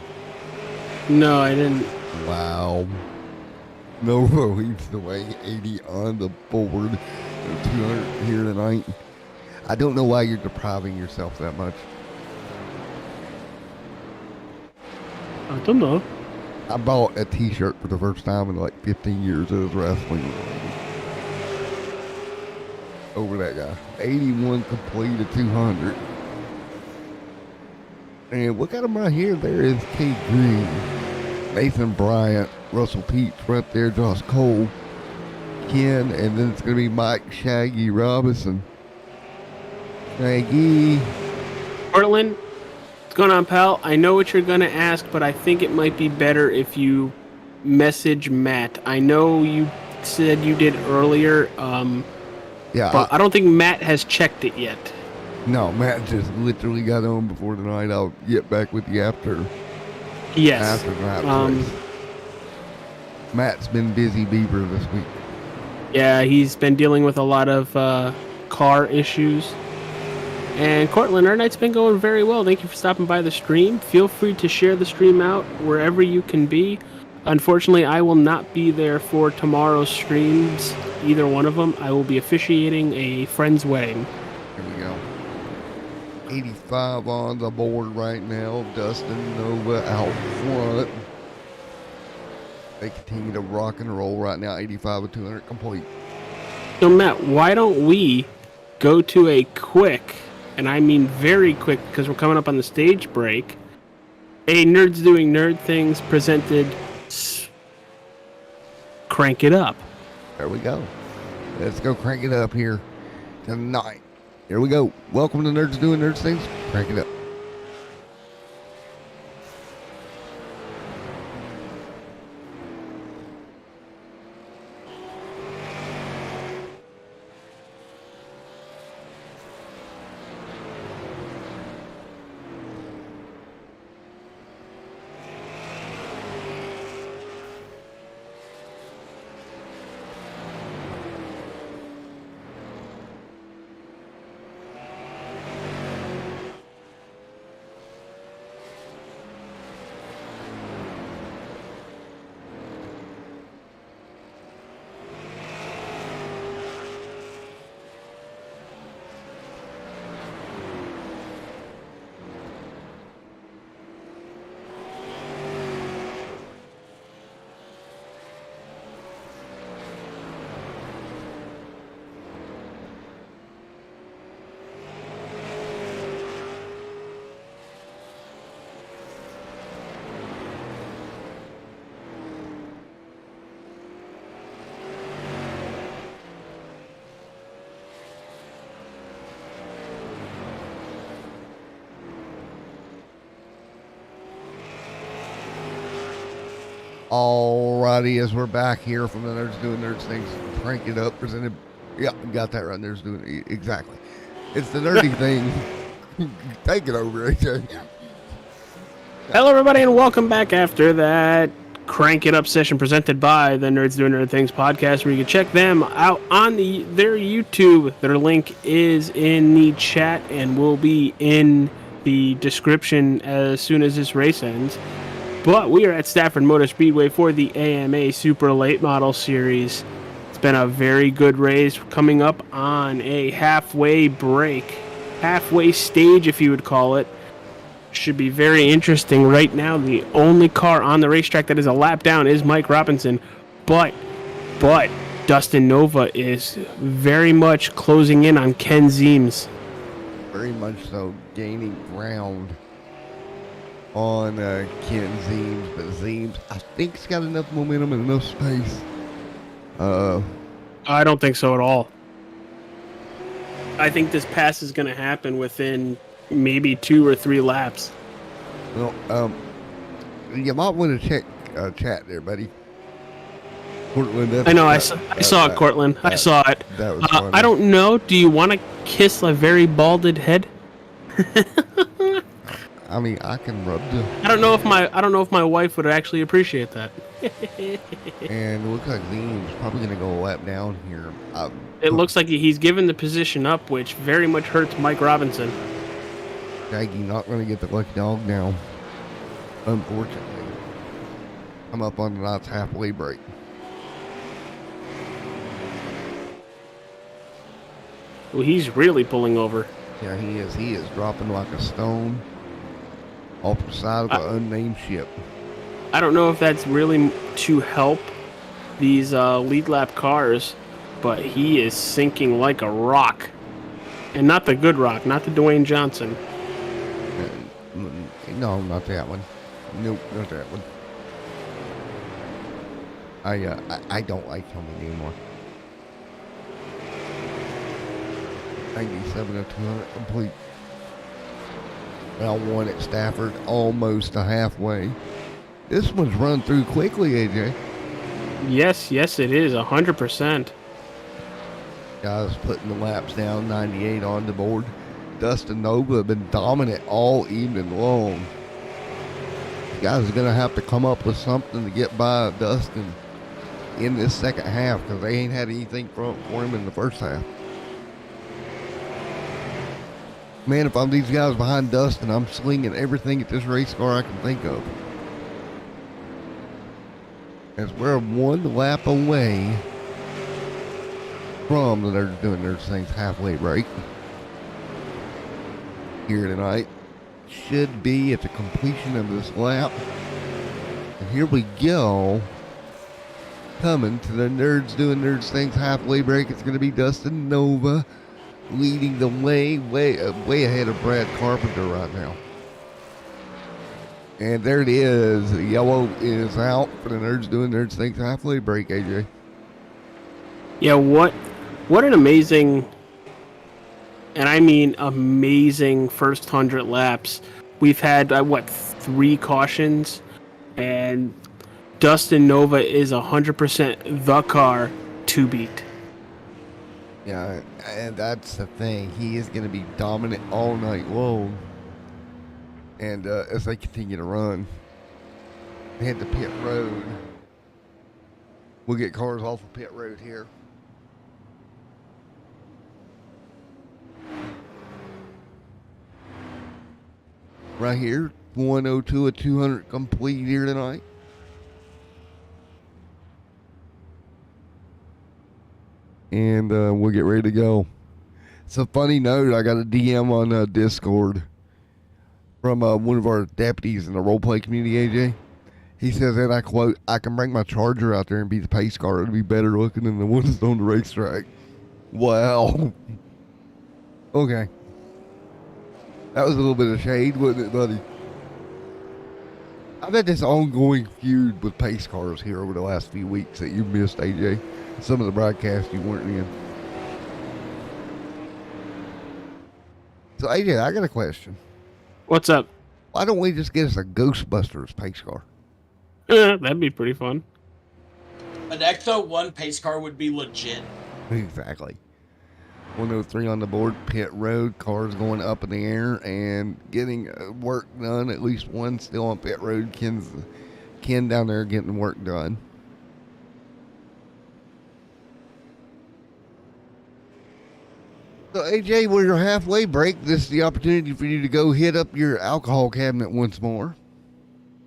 No, I didn't. Wow. Nova leads the way, 80 on the board. 200 here tonight. I don't know why you're depriving yourself that much. I don't know. I bought a t-shirt for the first time in like 15 years of wrestling. Over that guy. 81 complete at 200. And look at him right here. There is Kate Green, Nathan Bryant, Russell Peach right there, Josh Cole, Ken, and then it's going to be Mike Shaggy Robinson. Shaggy. Portland, what's going on, pal? I know what you're going to ask, but I think it might be better if you message Matt. I know you said you did earlier, Yeah, but I don't think Matt has checked it yet. no, Matt just literally got on before tonight. I'll get back with you after. Yes. After night. Matt's been busy beaver this week. Yeah, he's been dealing with a lot of car issues. And Cortland, our night's been going very well. Thank you for stopping by the stream. Feel free to share the stream out wherever you can be. Unfortunately, I will not be there for tomorrow's streams, either one of them. I will be officiating a friend's wedding. Here we go. 85 on the board right now. Dustin Nova out front. They continue to rock and roll right now. 85 with 200 complete. So, Matt, why don't we go to a quick, and I mean very quick because we're coming up on the stage break, a Nerds Doing Nerd Things presented Crank It Up. There we go. Let's go crank it up here tonight. Here we go. Welcome to Nerds Doing Nerds Things. Crank it up. Alrighty, as we're back here from the Nerds Doing Nerds Things, Crank It Up, presented. Yeah, got that right. Nerds Doing exactly. It's the nerdy thing. Take it over, AJ. Hello, everybody, and welcome back after that Crank It Up session presented by the Nerds Doing Nerd Things podcast, where you can check them out on their YouTube. Their link is in the chat and will be in the description as soon as this race ends. But we are at Stafford Motor Speedway for the AMA Super Late Model Series. It's been a very good race, coming up on a halfway break, halfway stage if you would call it. Should be very interesting. Right now, the only car on the racetrack that is a lap down is Mike Robinson, but Dustin Nova is very much closing in on Ken Zeems. Very much so, gaining ground on Ken Zeems, but Zeems, I think, has got enough momentum and enough space. I don't think so at all. I think this pass is going to happen within maybe 2 or 3 laps. Well, you might want to check chat there, buddy. Cortland, I know, I saw it, Cortland. I saw it. That was funny. I don't know. Do you want to kiss a very balded head? I mean, I can rub the. I don't know if my wife would actually appreciate that. And it looks like Zeem's probably going to go a lap down here. It looks like he's given the position up, which very much hurts Mike Robinson. Shaggy not going to get the lucky dog now, unfortunately. I'm up on tonight's halfway break. Well, he's really pulling over. Yeah, he is. He is dropping like a stone off the side of an unnamed ship. I don't know if that's really to help these lead lap cars, but he is sinking like a rock. And not the good rock, not the Dwayne Johnson. No, not that one. Nope, not that one. I don't like him anymore. 97 of 200 complete. Round 1 at Stafford, almost a halfway. This one's run through quickly, AJ. Yes, it is, 100%. Guys putting the laps down, 98 on the board. Dustin Nova have been dominant all evening long. Guys are going to have to come up with something to get by Dustin in this second half because they ain't had anything for him in the first half. Man, if I'm these guys behind Dustin, I'm slinging everything at this race car I can think of. As we're one lap away from the Nerds Doing Nerds Things halfway break here tonight. Should be at the completion of this lap. And here we go. Coming to the Nerds Doing Nerds Things halfway break. It's going to be Dustin Nova leading the way ahead of Brad Carpenter right now. And there it is. The yellow is out for the Nerds Doing Nerds Things halfway break, AJ. Yeah, what an amazing, and I mean amazing, first 100 laps. We've had, 3 cautions, and Dustin Nova is 100% the car to beat. Yeah, and that's the thing. He is going to be dominant all night long. And as they continue to run, head to pit road. We'll get cars off of pit road here. Right here, 102 of 200 complete here tonight. And we'll get ready to go. It's a funny note. I got a DM on Discord from one of our deputies in the roleplay community, AJ. He says, and I quote, "I can bring my Charger out there and be the pace car. It'll be better looking than the one that's on the racetrack." Wow. Okay. That was a little bit of shade, wasn't it, buddy? I've had this ongoing feud with pace cars here over the last few weeks that you missed, AJ. Some of the broadcasts you weren't in. So, AJ, I got a question. What's up? Why don't we just get us a Ghostbusters pace car? That'd be pretty fun. An Ecto 1 pace car would be legit. Exactly. 103 on the board, pit road, cars going up in the air and getting work done. At least one still on pit road. Ken down there getting work done. So, AJ, with your halfway break, this is the opportunity for you to go hit up your alcohol cabinet once more.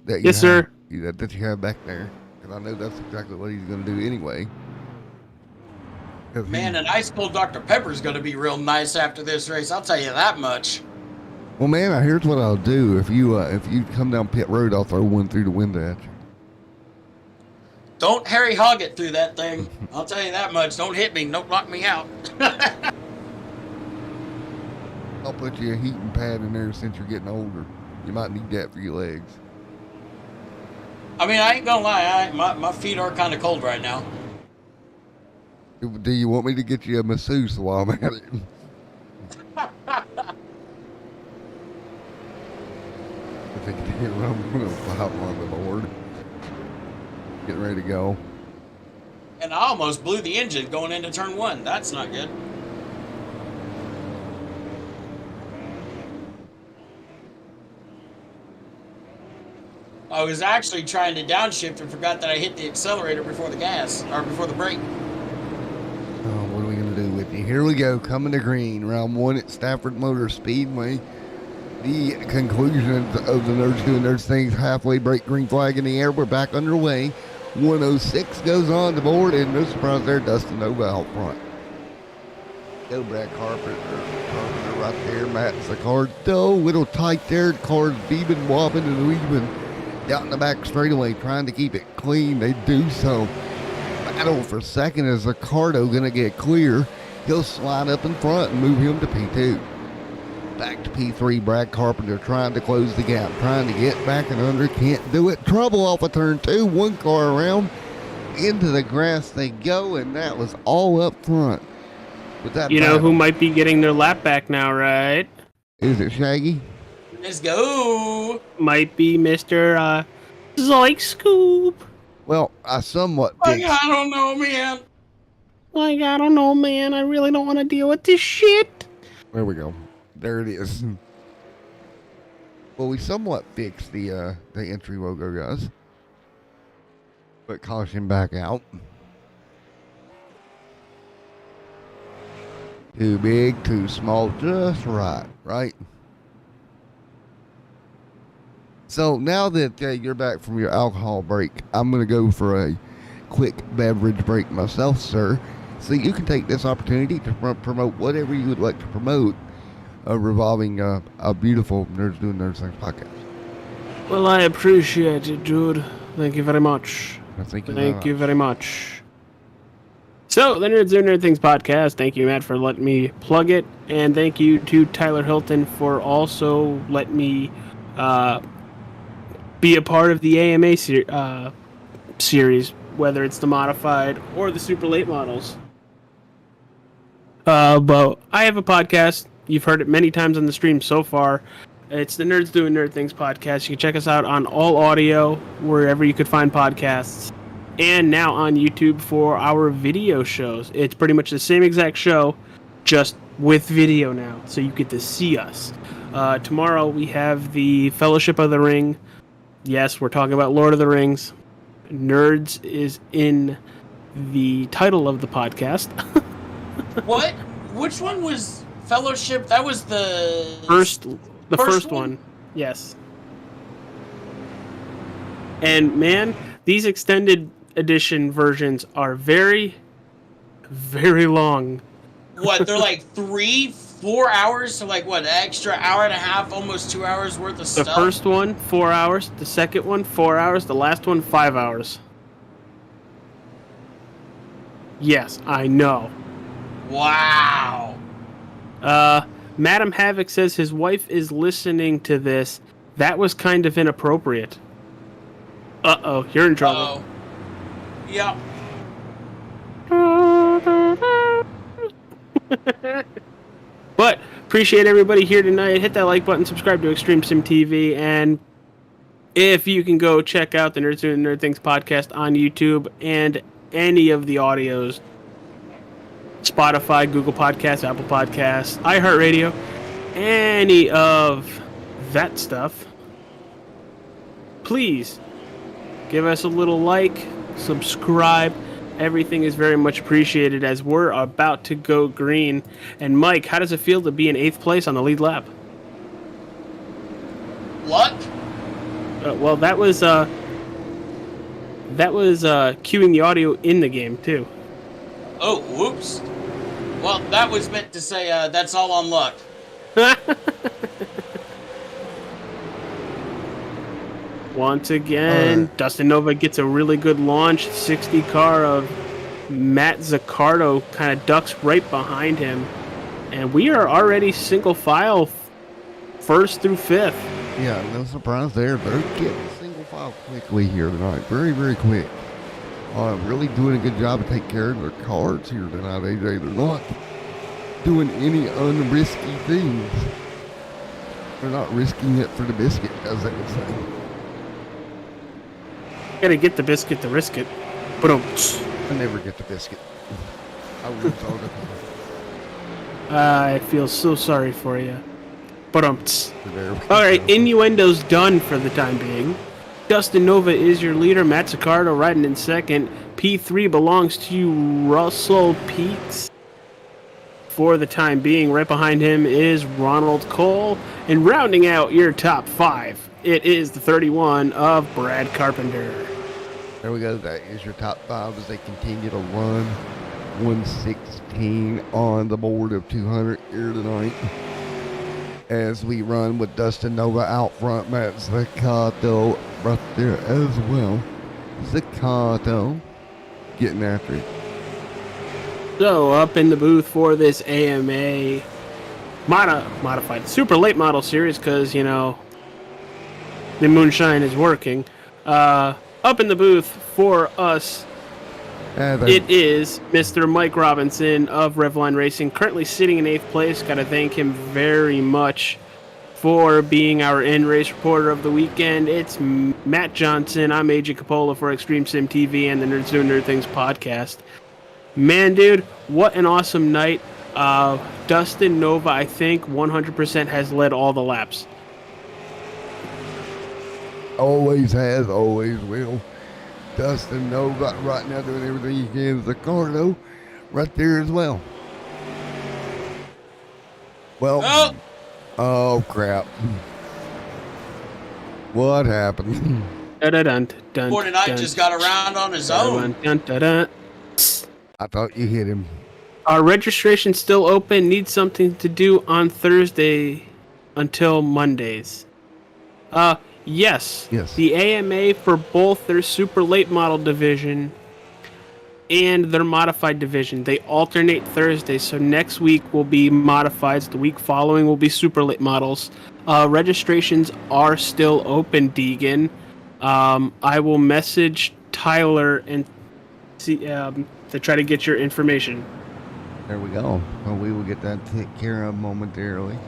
Yes, sir. That you have back there. Because I know that's exactly what he's going to do anyway. Man, an ice cold Dr. Pepper is going to be real nice after this race. I'll tell you that much. Well, man, here's what I'll do. If you come down pit road, I'll throw one through the window at you. Don't Harry hog it through that thing. I'll tell you that much. Don't hit me. Don't knock me out. I'll put you a heating pad in there since you're getting older. You might need that for your legs. I mean, I ain't going to lie. My feet are kind of cold right now. Do you want me to get you a masseuse while I'm at it? I think I'm going to hop on the board. Getting ready to go. And I almost blew the engine going into turn 1. That's not good. I was actually trying to downshift and forgot that I hit the accelerator before the gas, or before the brake. Oh, what are we going to do with you? Here we go, coming to green. Round 1 at Stafford Motor Speedway. The conclusion of the Nerds Doing Nerds Things halfway break, green flag in the air. We're back underway. 106 goes on the board, and no surprise there, Dustin Nova out front. Go Brad Carpenter right there. Matt's the car. Oh, little tight there. The car's beeping, wobbling, and weaving down the back straightaway, trying to keep it clean. They do so. Battle for second. Is Ricardo going to get clear? He'll slide up in front and move him to P2. Back to P3. Brad Carpenter trying to close the gap, trying to get back and under. Can't do it. Trouble off of turn 2. One car around. Into the grass they go, and that was all up front. With that you know who might be getting their lap back now, right? Is it Shaggy? Let's go. Might be Mr. Zoink Scoop. Well, I somewhat Like, I don't know, man. Like, I don't know, man. I really don't want to deal with this shit. There we go. There it is. Well, we somewhat fixed the entry logo, guys. But caution back out. Too big, too small, just right, right? So now that you're back from your alcohol break, I'm going to go for a quick beverage break myself, sir. So you can take this opportunity to promote whatever you would like to promote revolving a beautiful Nerds Doing Nerds Things podcast. Well, I appreciate it, dude. Thank you very much. Thank you very much. So, the Nerds Doing Nerd Things podcast. Thank you, Matt, for letting me plug it. And thank you to Tyler Hilton for also letting me be a part of the AMA series, whether it's the modified or the super late models. But I have a podcast. You've heard it many times on the stream so far. It's the Nerds Doing Nerd Things podcast. You can check us out on all audio, wherever you could find podcasts. And now on YouTube for our video shows. It's pretty much the same exact show, just with video now, so you get to see us. Tomorrow we have the Fellowship of the Ring. Yes, we're talking about Lord of the Rings. Nerds is in the title of the podcast. What? Which one was Fellowship? That was the first one. Yes. And man, these extended edition versions are very, very long. What? They're like 3-4 hours, so like what? An extra hour and a half, almost 2 hours worth of stuff. The first one, 4 hours. The second one, 4 hours. The last one, 5 hours. Yes, I know. Wow. Madam Havoc says his wife is listening to this. That was kind of inappropriate. Uh-oh, you're in trouble. Uh-oh. Yep. But appreciate everybody here tonight. Hit that like button, subscribe to Extreme Sim TV, and if you can go check out the Nerds Doing Nerd Things podcast on YouTube and any of the audios, Spotify, Google Podcasts, Apple Podcasts, iHeartRadio, any of that stuff, please give us a little like, subscribe. Everything is very much appreciated as we're about to go green. And Mike, how does it feel to be in 8th place on the lead lap? Luck? Well, that was cueing the audio in the game too. Oh, whoops. Well, that was meant to say that's all on luck. Once again, Dustin Nova gets a really good launch. 60 car of Matt Zaccardo kind of ducks right behind him. And we are already single file 1st through 5th. Yeah, no surprise there. They're getting single file quickly here tonight. Very, very quick. Really doing a good job of taking care of their cars here tonight, AJ. They're not doing any unrisky things. They're not risking it for the biscuit, as they would say. Gotta get the biscuit to risk it. But I never get the biscuit. I lose all the time. I feel so sorry for you. But All right, innuendo's done for the time being. Dustin Nova is your leader. Matt Zaccardo riding in 2nd. P3 belongs to Russell Peets. For the time being, right behind him is Ronald Cole. And rounding out your top 5, it is the 31 of Brad Carpenter. There we go. That is your top 5 as they continue to run 116 on the board of 200 here tonight. As we run with Dustin Nova out front, Matt Zaccato right there as well. Zaccato getting after it. So, up in the booth for this AMA modified super late model series, because, you know, the moonshine is working. Up in the booth for us, it is Mr. Mike Robinson of Revline Racing, currently sitting in 8th place. Got to thank him very much for being our in-race reporter of the weekend. It's Matt Johnson. I'm AJ Capola for ExtremeSimTV and the Nerds Doing Nerd Things podcast. Man, dude, what an awesome night. Dustin Nova, I think, 100% has led all the laps. Always has, always will. Dustin Nova right now doing everything he can. Zaccato right there as well. Well, oh crap. What happened? Fortnite just got around on his own. I thought you hit him. Our registration's still open. Need something to do on Thursday until Mondays. Yes. The AMA for both their super late model division and their modified division, they alternate Thursdays. So next week will be modifieds. The week following will be super late models. Registrations are still open, Deegan. I will message Tyler and see to try to get your information. There we go. Well, we will get that taken care of momentarily.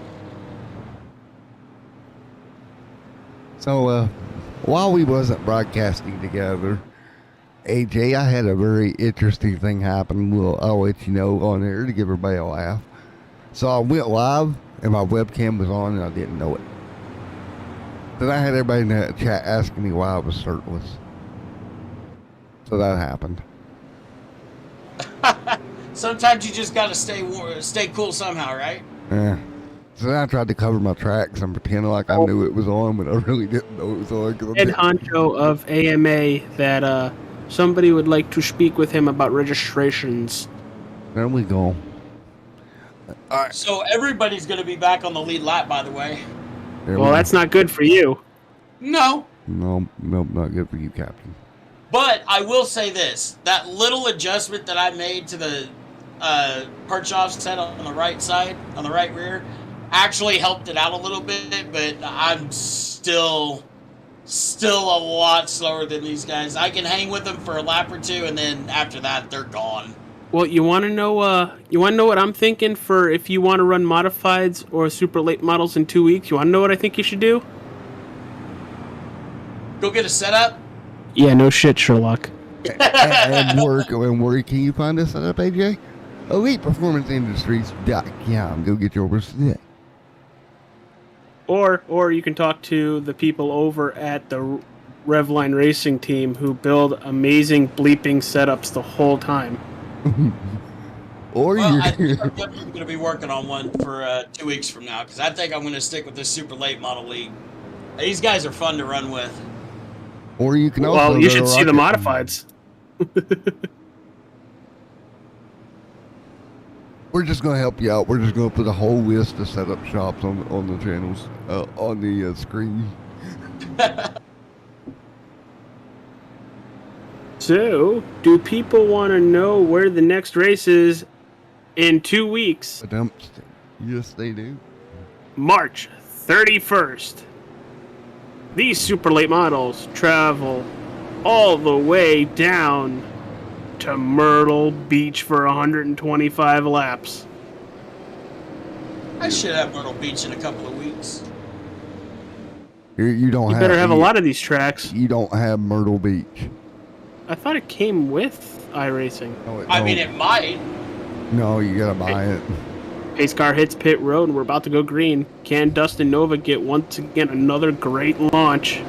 So, while we wasn't broadcasting together, AJ, I had a very interesting thing happen. I'll let you know on there to give everybody a laugh. So I went live, and my webcam was on, and I didn't know it. Then I had everybody in that chat asking me why I was shirtless. So that happened. Sometimes you just gotta stay cool somehow, right? Yeah. So then I tried to cover my tracks and pretend like I knew it was on, but I really didn't know it was on. Head honcho of AMA that somebody would like to speak with him about registrations. There we go. All right. So everybody's going to be back on the lead lap, by the way. Well, that's not good for you. No. No, not good for you, Captain. But I will say this. That little adjustment that I made to the perch offset on the right side, on the right rear, actually helped it out a little bit, but I'm still a lot slower than these guys. I can hang with them for a lap or two, and then after that, they're gone. Well, you want to know what I'm thinking for if you want to run modifieds or super late models in 2 weeks? You want to know what I think you should do? Go get a setup? Yeah, no shit, Sherlock. And where can you find us setup, AJ? ElitePerformanceIndustries.com. Go get yours today. Or you can talk to the people over at the Revline Racing team who build amazing bleeping setups the whole time. I think I'm definitely going to be working on one for 2 weeks from now, because I think I'm going to stick with this super late model league. These guys are fun to run with. Or you can also... Well, you should see the modifieds. We're just going to help you out. We're just going to put a whole list of setup shops on the channels, on the screen. So, do people want to know where the next race is in 2 weeks? Yes, they do. March 31st. These super late models travel all the way down to Myrtle Beach for 125 laps. I should have Myrtle Beach in a couple of weeks. You better have a lot of these tracks. You don't have Myrtle Beach. I thought it came with iRacing. No, I mean, it might. No, you gotta buy it. Pace car hits pit road, and we're about to go green. Can Dustin Nova get once again another great launch?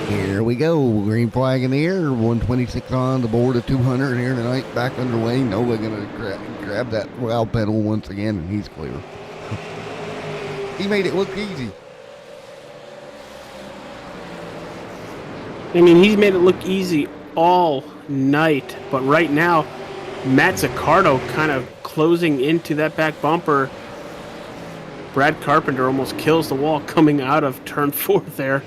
Here we go. Green flag in the air. 126 on the board of 200 here tonight. Back underway. Nova gonna grab that throttle pedal once again, and he's clear. He made it look easy. I mean, he's made it look easy all night, but right now, Matt Zaccardo kind of closing into that back bumper. Brad Carpenter almost kills the wall coming out of turn 4 there.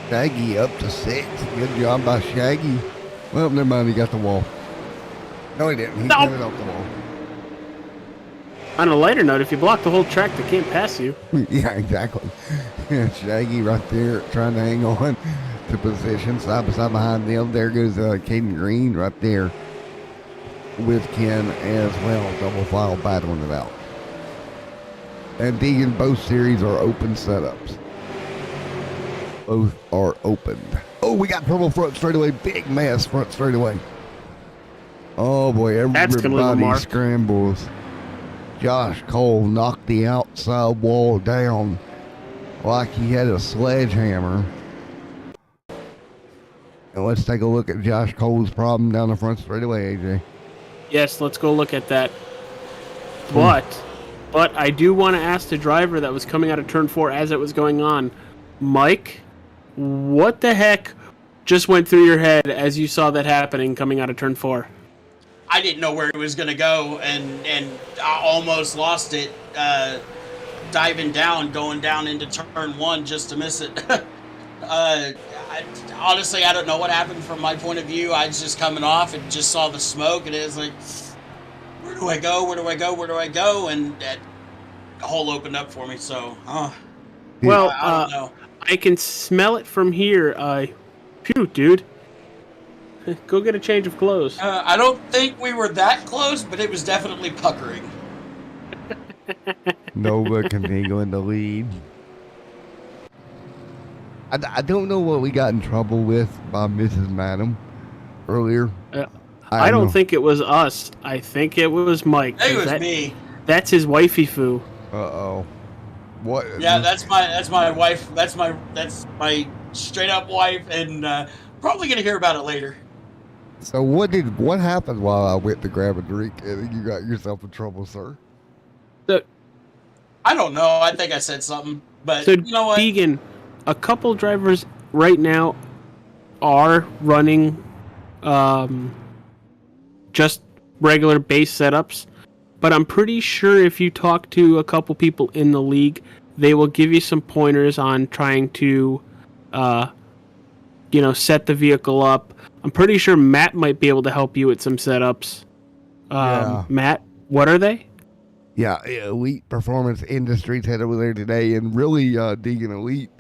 Shaggy up to 6. Good job by Shaggy. Well, never mind. He got the wall. No, he didn't. He got it off the wall. On a lighter note, if you block the whole track, they can't pass you. Yeah, exactly. Shaggy right there trying to hang on to position side by side behind them. There goes Caden Green right there with Ken as well. Double file battling it out. And Deegan, both series are open setups. Both are opened. Oh, we got trouble front straightaway. Big mess front straightaway. Oh boy, everybody scrambles. Josh Cole knocked the outside wall down like he had a sledgehammer. And let's take a look at Josh Cole's problem down the front straightaway, AJ. Yes, let's go look at that. But I do want to ask the driver that was coming out of turn 4 as it was going on, Mike, what the heck just went through your head as you saw that happening coming out of turn 4? I didn't know where it was going to go, and I almost lost it diving down, going down into turn 1 just to miss it. Honestly, I don't know what happened from my point of view. I was just coming off and just saw the smoke, and it was like, where do I go? Where do I go? Where do I go? And that hole opened up for me, so, well, I don't know. I can smell it from here. Phew, dude. Go get a change of clothes. I don't think we were that close, but it was definitely puckering. Nova Contigo in the lead. I don't know what we got in trouble with by Mrs. Madam earlier. I don't think it was us. I think it was Mike. It was me. That's his wifey foo. Uh-oh. What? Yeah, that's my wife. That's my straight up wife, and probably gonna hear about it later. So what happened while I went to grab a drink and you got yourself in trouble, sir? I don't know. I think I said something, but so you know what? Deegan, a couple drivers right now are running just regular base setups, but I'm pretty sure if you talk to a couple people in the league, they will give you some pointers on trying to set the vehicle up. I'm pretty sure Matt might be able to help you with some setups. Yeah. Matt, what are they? Yeah, Elite Performance Industries head over there today, and really, Deegan, Elite.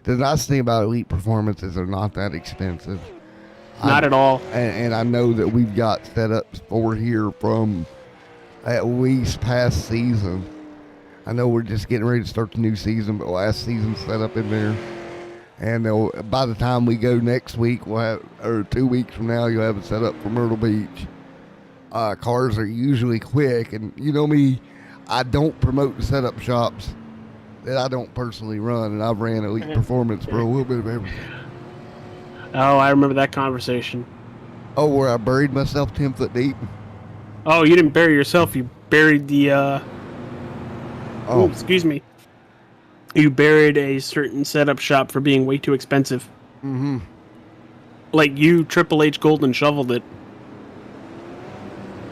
The nice thing about Elite Performance is they're not that expensive. Not at all. And I know that we've got setups for here from at least past season. I know we're just getting ready to start the new season, but last season set up in there. And by the time we go next week, we'll have, or 2 weeks from now, you'll have it set up for Myrtle Beach. Cars are usually quick, and you know me, I don't promote the setup shops that I don't personally run, and I've ran Elite Performance for a little bit of everything. Oh, I remember that conversation. Oh, where I buried myself 10 foot deep? Oh, you didn't bury yourself. You buried the, Oh, excuse me. You buried a certain setup shop for being way too expensive. Mm-hmm. Like you Triple H Golden shoveled it.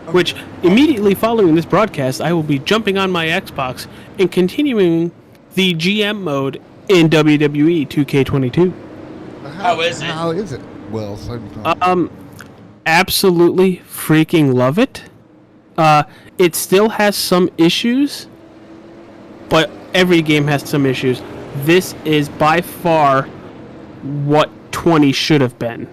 Okay. Which, immediately following this broadcast, I will be jumping on my Xbox and continuing the GM mode in WWE 2K22. How is it? How is it? Well, absolutely freaking love it. It still has some issues, but every game has some issues. This is by far what 20 should have been.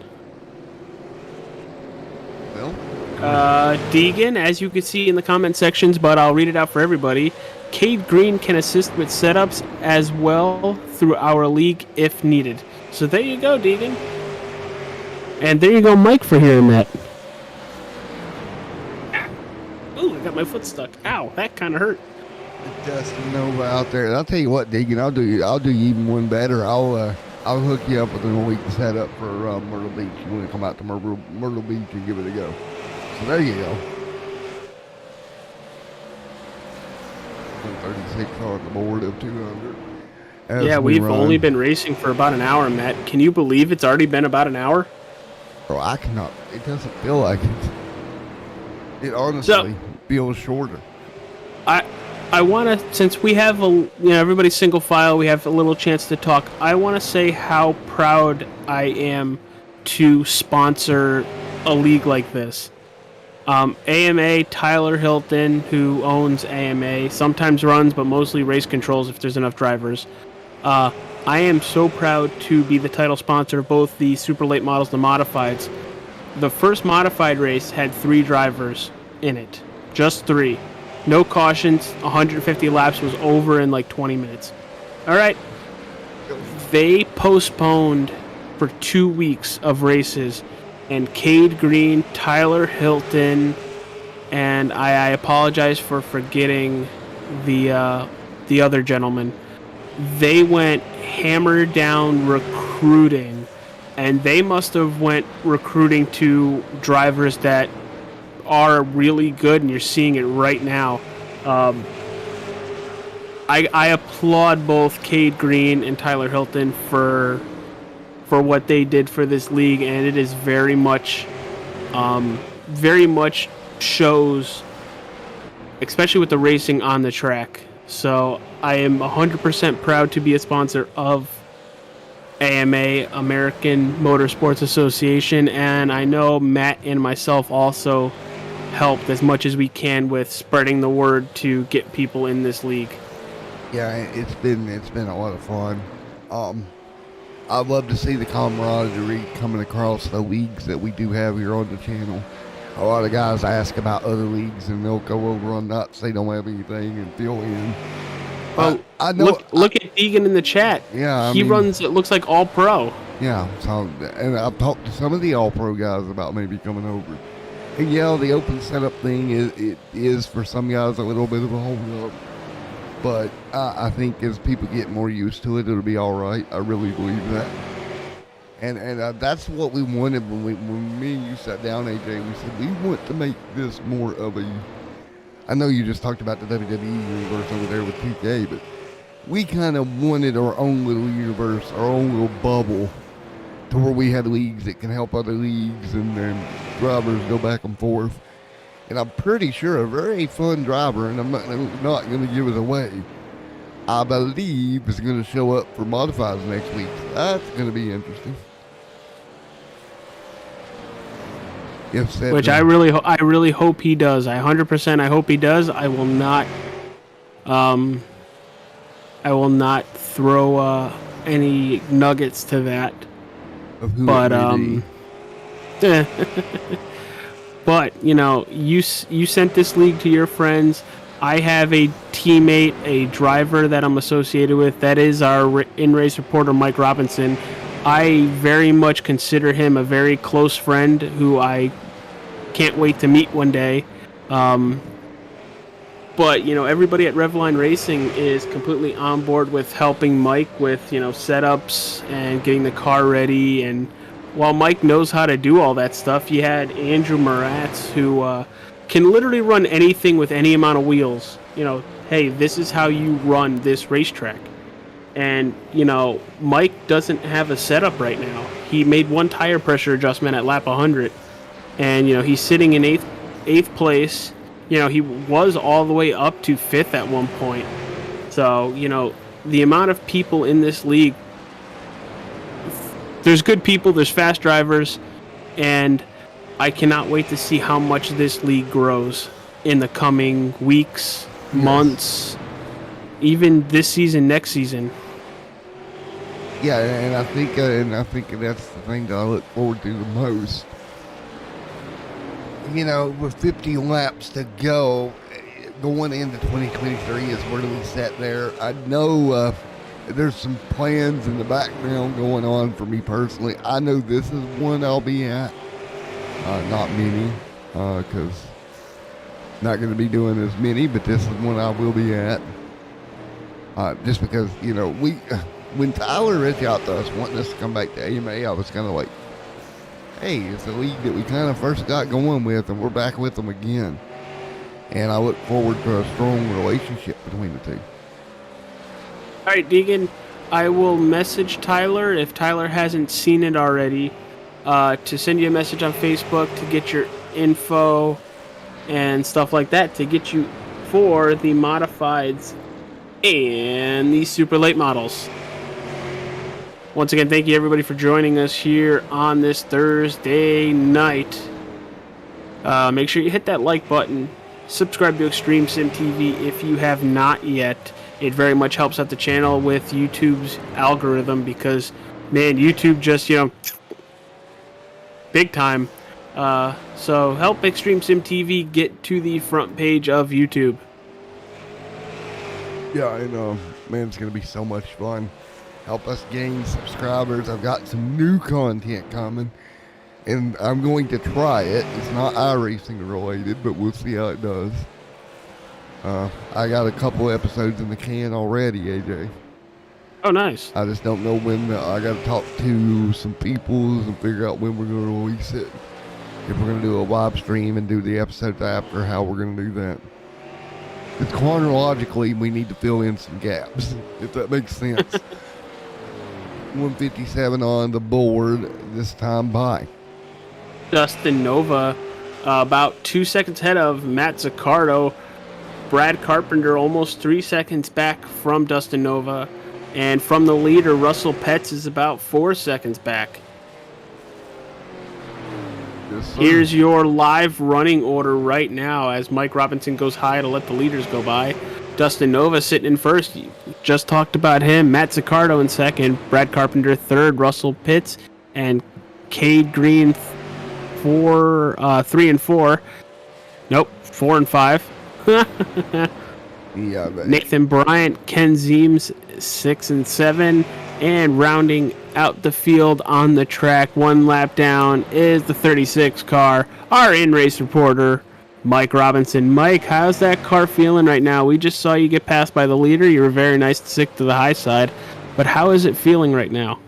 Well, Deegan, as you can see in the comment sections, but I'll read it out for everybody. Cade Green can assist with setups as well through our league if needed. So there you go, Deegan. And there you go, Mike, for hearing that. Ooh, I got my foot stuck. Ow, that kind of hurt. Dustin Nova out there. And I'll tell you what, Deegan, I'll do you even one better. I'll hook you up with a week set up for Myrtle Beach. You want to come out to Myrtle Beach and give it a go. So there you go. 36 on the board of 200. Yeah, we've only been racing for about an hour, Matt. Can you believe it's already been about an hour? Bro, I cannot. It doesn't feel like it. It honestly feels shorter. I want to, since we have everybody's single file, we have a little chance to talk. I want to say how proud I am to sponsor a league like this. AMA, Tyler Hilton, who owns AMA, sometimes runs, but mostly race controls if there's enough drivers. I am so proud to be the title sponsor of both the super late models and the modifieds. The first modified race had 3 drivers in it. Just 3. No cautions, 150 laps, was over in like 20 minutes. All right. They postponed for 2 weeks of races, and Cade Green, Tyler Hilton, and I apologize for forgetting the other gentleman. They went hammer down recruiting, and they must have went recruiting to drivers that are really good, and you're seeing it right now. I applaud both Cade Green and Tyler Hilton for what they did for this league, and it is very much shows, especially with the racing on the track. So I am 100% proud to be a sponsor of AMA, American Motorsports Association, and I know Matt and myself also helped as much as we can with spreading the word to get people in this league. Yeah, it's been a lot of fun. I love to see the camaraderie coming across the leagues that we do have here on the channel. A lot of guys ask about other leagues, and they'll go over on nuts. They don't have anything and fill in. Well, I know. Look at Deegan in the chat. Yeah, he runs. It looks like all pro. Yeah, so and I've talked to some of the all pro guys about maybe coming over. And yeah, the open setup thing is for some guys a little bit of a hold up. But I think as people get more used to it, it'll be all right. I really believe that. And that's what we wanted when me and you sat down, AJ. We said we want to make this more of a. I know you just talked about the WWE universe over there with TK, but we kind of wanted our own little universe, our own little bubble, to where we had leagues that can help other leagues and then drivers go back and forth. And I'm pretty sure a very fun driver, and I'm not going to give it away, I believe is going to show up for modifieds next week. So that's going to be interesting. Which I really hope he does. 100% I hope he does. I will not throw any nuggets to that. But but you sent this league to your friends. I have a teammate, a driver that I'm associated with. That is our in-race reporter, Mike Robinson. I very much consider him a very close friend who I can't wait to meet one day. But everybody at Revline Racing is completely on board with helping Mike with setups and getting the car ready. And while Mike knows how to do all that stuff, you had Andrew Moratz, who can literally run anything with any amount of wheels. Hey, this is how you run this racetrack. And Mike doesn't have a setup right now. He made one tire pressure adjustment at lap 100, and he's sitting in eighth place. He was all the way up to 5th at one point. So the amount of people in this league, there's good people, there's fast drivers, and I cannot wait to see how much this league grows in the coming weeks, months, even this season, next season. Yeah, and I think that's the thing that I look forward to the most. With 50 laps to go, going into 2023 is where we set there. I know there's some plans in the background going on for me personally. I know this is one I'll be at. Not many, because not going to be doing as many, but this is one I will be at. Just because, when Tyler reached out to us wanting us to come back to AMA, I was kind of like, hey, it's a league that we kind of first got going with, and we're back with them again. And I look forward to a strong relationship between the two. All right, Deegan, I will message Tyler, if Tyler hasn't seen it already, to send you a message on Facebook to get your info and stuff like that to get you for the modifieds and the super late models. Once again, thank you everybody for joining us here on this Thursday night. Make sure you hit that like button. Subscribe to Extreme Sim TV if you have not yet. It very much helps out the channel with YouTube's algorithm because, man, YouTube just, big time. So help Extreme Sim TV get to the front page of YouTube. Yeah, I know. Man, it's going to be so much fun. Help us gain subscribers. I've got some new content coming, and I'm going to try it. It's not iRacing related, but we'll see how it does. I got a couple episodes in the can already, AJ. Oh, nice. I just don't know when. I got to talk to some people and figure out when we're going to release it. If we're going to do a live stream and do the episodes after, how we're going to do that. Because chronologically, we need to fill in some gaps, if that makes sense. 157 on the board this time by Dustin Nova, about 2 seconds ahead of Matt Zaccardo. Brad Carpenter almost 3 seconds back from Dustin Nova. And from the leader, Russell Petz is about 4 seconds back. Yes, Here's your live running order right now as Mike Robinson goes high to let the leaders go by. Dustin Nova sitting in first. Just talked about him. Matt Zaccardo in second. Brad Carpenter third. Russell Pitts and Cade Green 3 and 4. Nope, 4 and 5. Yeah, man. Nathan Bryant, Ken Zeems 6 and 7. And rounding out the field on the track, one lap down, is the 36 car, our in-race reporter, Mike Robinson. Mike, how's that car feeling right now? We just saw you get passed by the leader. You were very nice to stick to the high side. But how is it feeling right now?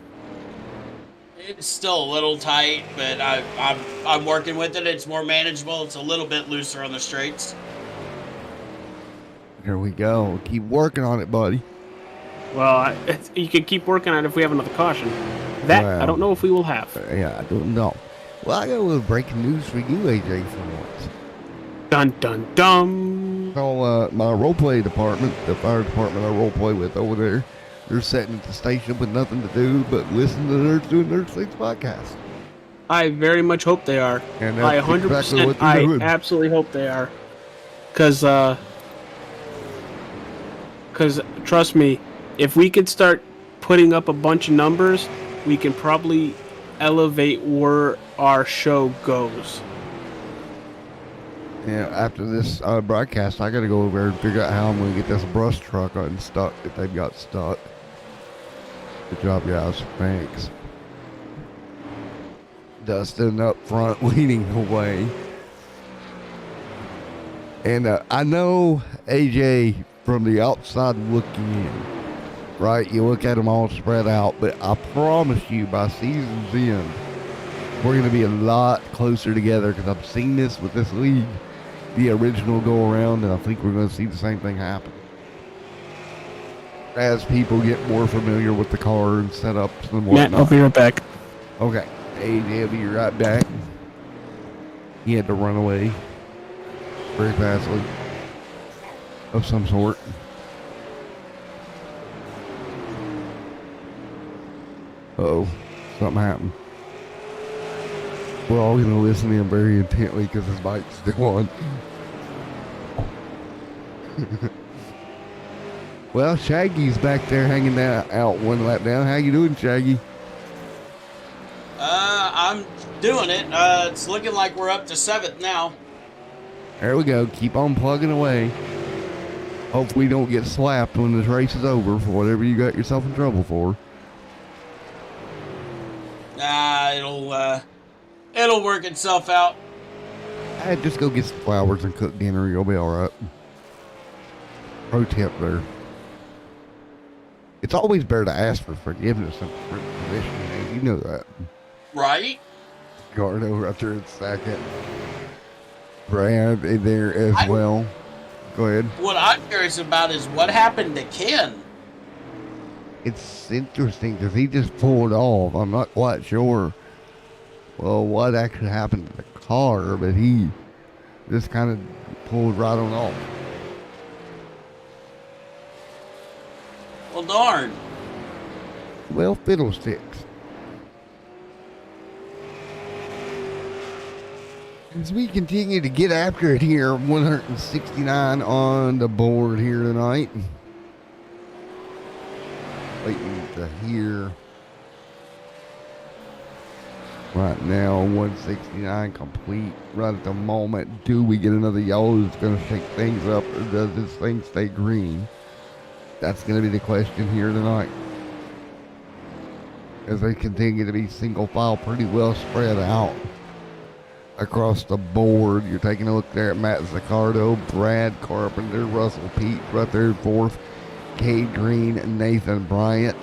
It's still a little tight, but I'm working with it. It's more manageable. It's a little bit looser on the straights. Here we go. Keep working on it, buddy. Well, you can keep working on it if we have another caution. That, Well, I don't know if we will have. Yeah, I don't know. Well, I got a little breaking news for you, AJ, for once. Dun, dun, dun. So, my roleplay department, the fire department I roleplay with over there, they're sitting at the station with nothing to do but listen to Nerds Doing Nerd Things podcast. I very much hope they are. And I that's 100%, exactly what they're I doing. absolutely hope they are. Because trust me, if we could start putting up a bunch of numbers, we can probably elevate where our show goes. Yeah, after this broadcast, I got to go over there and figure out how I'm going to get this brush truck unstuck if they've got stuck. Good job, guys. Thanks. Dustin up front, leading away. And I know AJ from the outside looking in, right? You look at them all spread out, but I promise you by season's end, we're going to be a lot closer together because I've seen this with this league, the original go around, and I think we're going to see the same thing happen. As people get more familiar with the car and setups and whatnot. Matt, I'll be right back. Okay. AJ will be right back. He had to run away very fastly of some sort. Uh-oh. Something happened. We're all going to listen in very intently because his bike's still on. Well, Shaggy's back there hanging out one lap down. How you doing, Shaggy? I'm doing it. It's looking like we're up to 7th now. There we go. Keep on plugging away. Hopefully we don't get slapped when this race is over for whatever you got yourself in trouble for. It'll work itself out. Just go get some flowers and cook dinner. You'll be all right. Pro tip there. It's always better to ask for forgiveness and permission. Man. You know that. Right? Gardo right there in second. Brad in there as well. Go ahead. What I'm curious about is what happened to Ken. It's interesting because he just pulled off. I'm not quite sure, well, what actually happened to the car, but he just kind of pulled right on off. Well, darn. Well, fiddlesticks. As we continue to get after it here, 169 on the board here tonight. Waiting to hear. Right now, 169 complete. Right at the moment, do we get another yellow that's going to shake things up, or does this thing stay green? That's going to be the question here tonight. As they continue to be single file, pretty well spread out across the board. You're taking a look there at Matt Zaccardo, Brad Carpenter, Russell Pete right there in fourth, Cade Green, Nathan Bryant,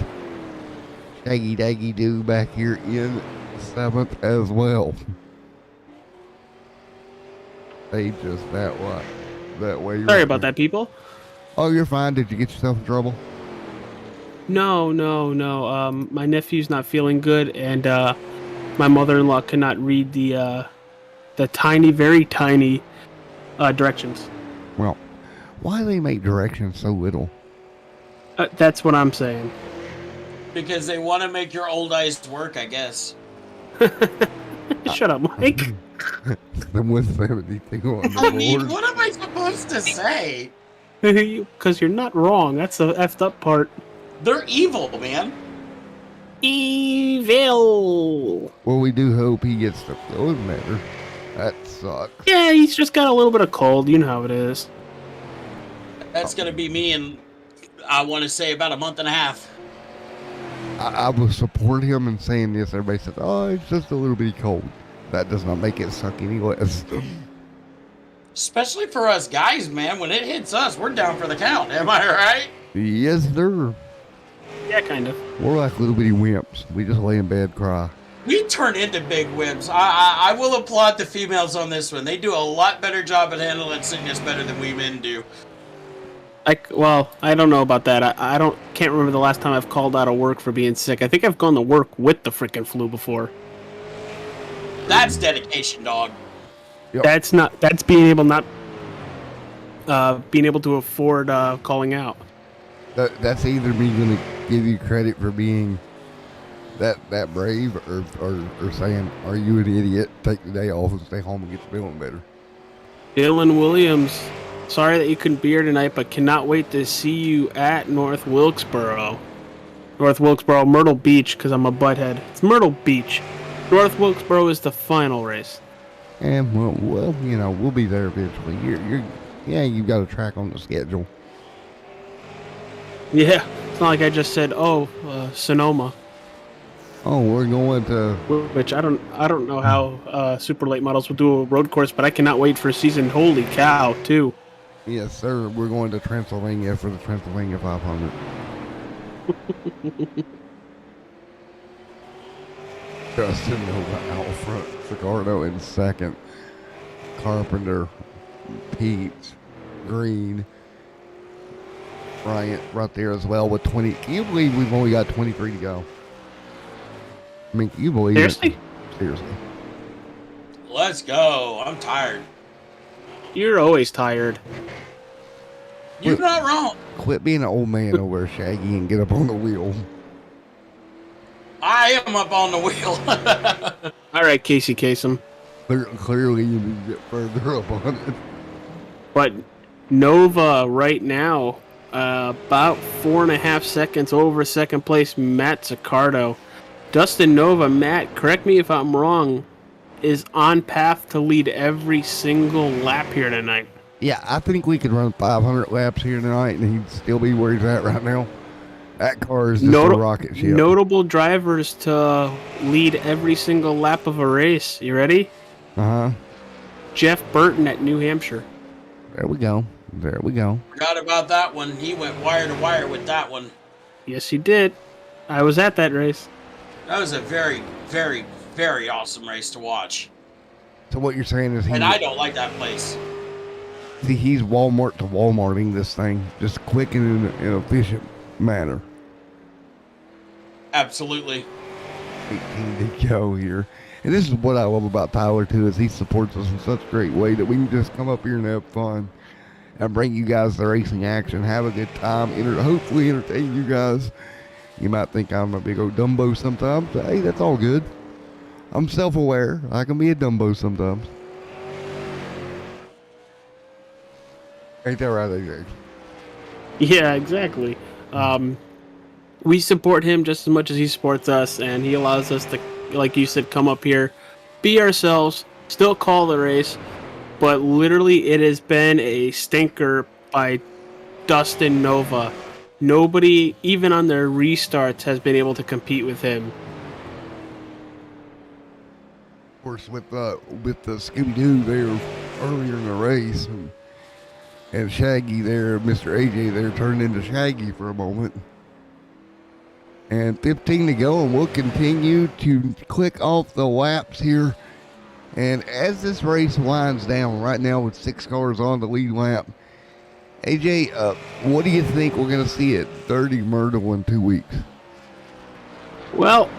Shaggy Daggy Doo back here in seventh as well. They just that way. Sorry about that, people. Oh, you're fine. Did you get yourself in trouble? No. My nephew's not feeling good, and my mother-in-law cannot read the tiny, very tiny directions. Well, why do they make directions so little? That's what I'm saying. Because they want to make your old eyes work, I guess. Shut up, Mike. The 170 thing on the I mean, board. what am I supposed to say? Because you're not wrong. That's the effed up part. They're evil, man. Evil. Well, we do hope he gets the feeling better. That sucks. Yeah, he's just got a little bit of cold. You know how it is. That's going to be me in, I want to say, about a month and a half. I will support him in saying this. Everybody says, oh, it's just a little bit cold. That does not make it suck any less. Especially for us guys, man. When it hits us, we're down for the count. Am I right? Yes, sir. Yeah, kind of. We're like little bitty wimps. We just lay in bed, cry. We turn into big whips. I will applaud the females on this one. They do a lot better job at handling sickness better than we men do. Well, I don't know about that. I can't remember the last time I've called out of work for being sick. I think I've gone to work with the freaking flu before. That's dedication, dog. Yep. That's being able to afford calling out. That's either me going to give you credit for being that brave or saying, are you an idiot? Take the day off and stay home and get feeling better. Dylan Williams, sorry that you couldn't be here tonight, but cannot wait to see you at North Wilkesboro. North Wilkesboro, Myrtle Beach, because I'm a butthead. It's Myrtle Beach. North Wilkesboro is the final race. And well, you know, we'll be there eventually. You've got a track on the schedule. Yeah, it's not like I just said, Sonoma. Oh, we're going to. Which I don't know how super late models will do a road course, but I cannot wait for season. Holy cow, too. Yes, sir. We're going to Transylvania for the Transylvania 500. Justin Nova out front. Zaccardo in second. Carpenter, Pete, Green, Bryant right there as well with 20. Can you believe we've only got 23 to go? I mean, can you believe Seriously? it? Seriously. Let's go. I'm tired. You're always tired. You're not wrong. Quit being an old man over there, Shaggy, and get up on the wheel. I am up on the wheel. All right, Casey Kasem. Clearly, you need to get further up on it. But Nova right now, about 4.5 seconds over second place, Matt Zaccardo. Dustin Nova, Matt, correct me if I'm wrong, is on path to lead every single lap here tonight. Yeah, I think we could run 500 laps here tonight, and he'd still be where he's at right now. That car is just a rocket ship. Notable drivers to lead every single lap of a race. You ready? Uh-huh. Jeff Burton at New Hampshire. There we go. There we go. Forgot about that one. He went wire to wire with that one. Yes, he did. I was at that race. That was a very, very, very awesome race to watch. So what you're saying is And I don't like that place. he's Walmart to Walmarting this thing, just quick and in an efficient manner. Absolutely. 18 to go here. And this is what I love about Tyler too, is he supports us in such a great way that we can just come up here and have fun and bring you guys the racing action, have a good time, hopefully entertain you guys. You might think I'm a big old Dumbo sometimes, but hey, that's all good. I'm self-aware. I can be a Dumbo sometimes. Ain't that right, AJ? Yeah, exactly. We support him just as much as he supports us, and he allows us to, like you said, come up here, be ourselves, still call the race, but literally it has been a stinker by Dustin Nova. Nobody, even on their restarts, has been able to compete with him. Of course, with the Scooby-Doo there earlier in the race, and Shaggy there, Mr. AJ there turned into Shaggy for a moment. And 15 to go, and we'll continue to click off the laps here. And as this race winds down right now with 6 cars on the lead lap, AJ, what do you think we're going to see at 30 Myrtle in 2 weeks? Well,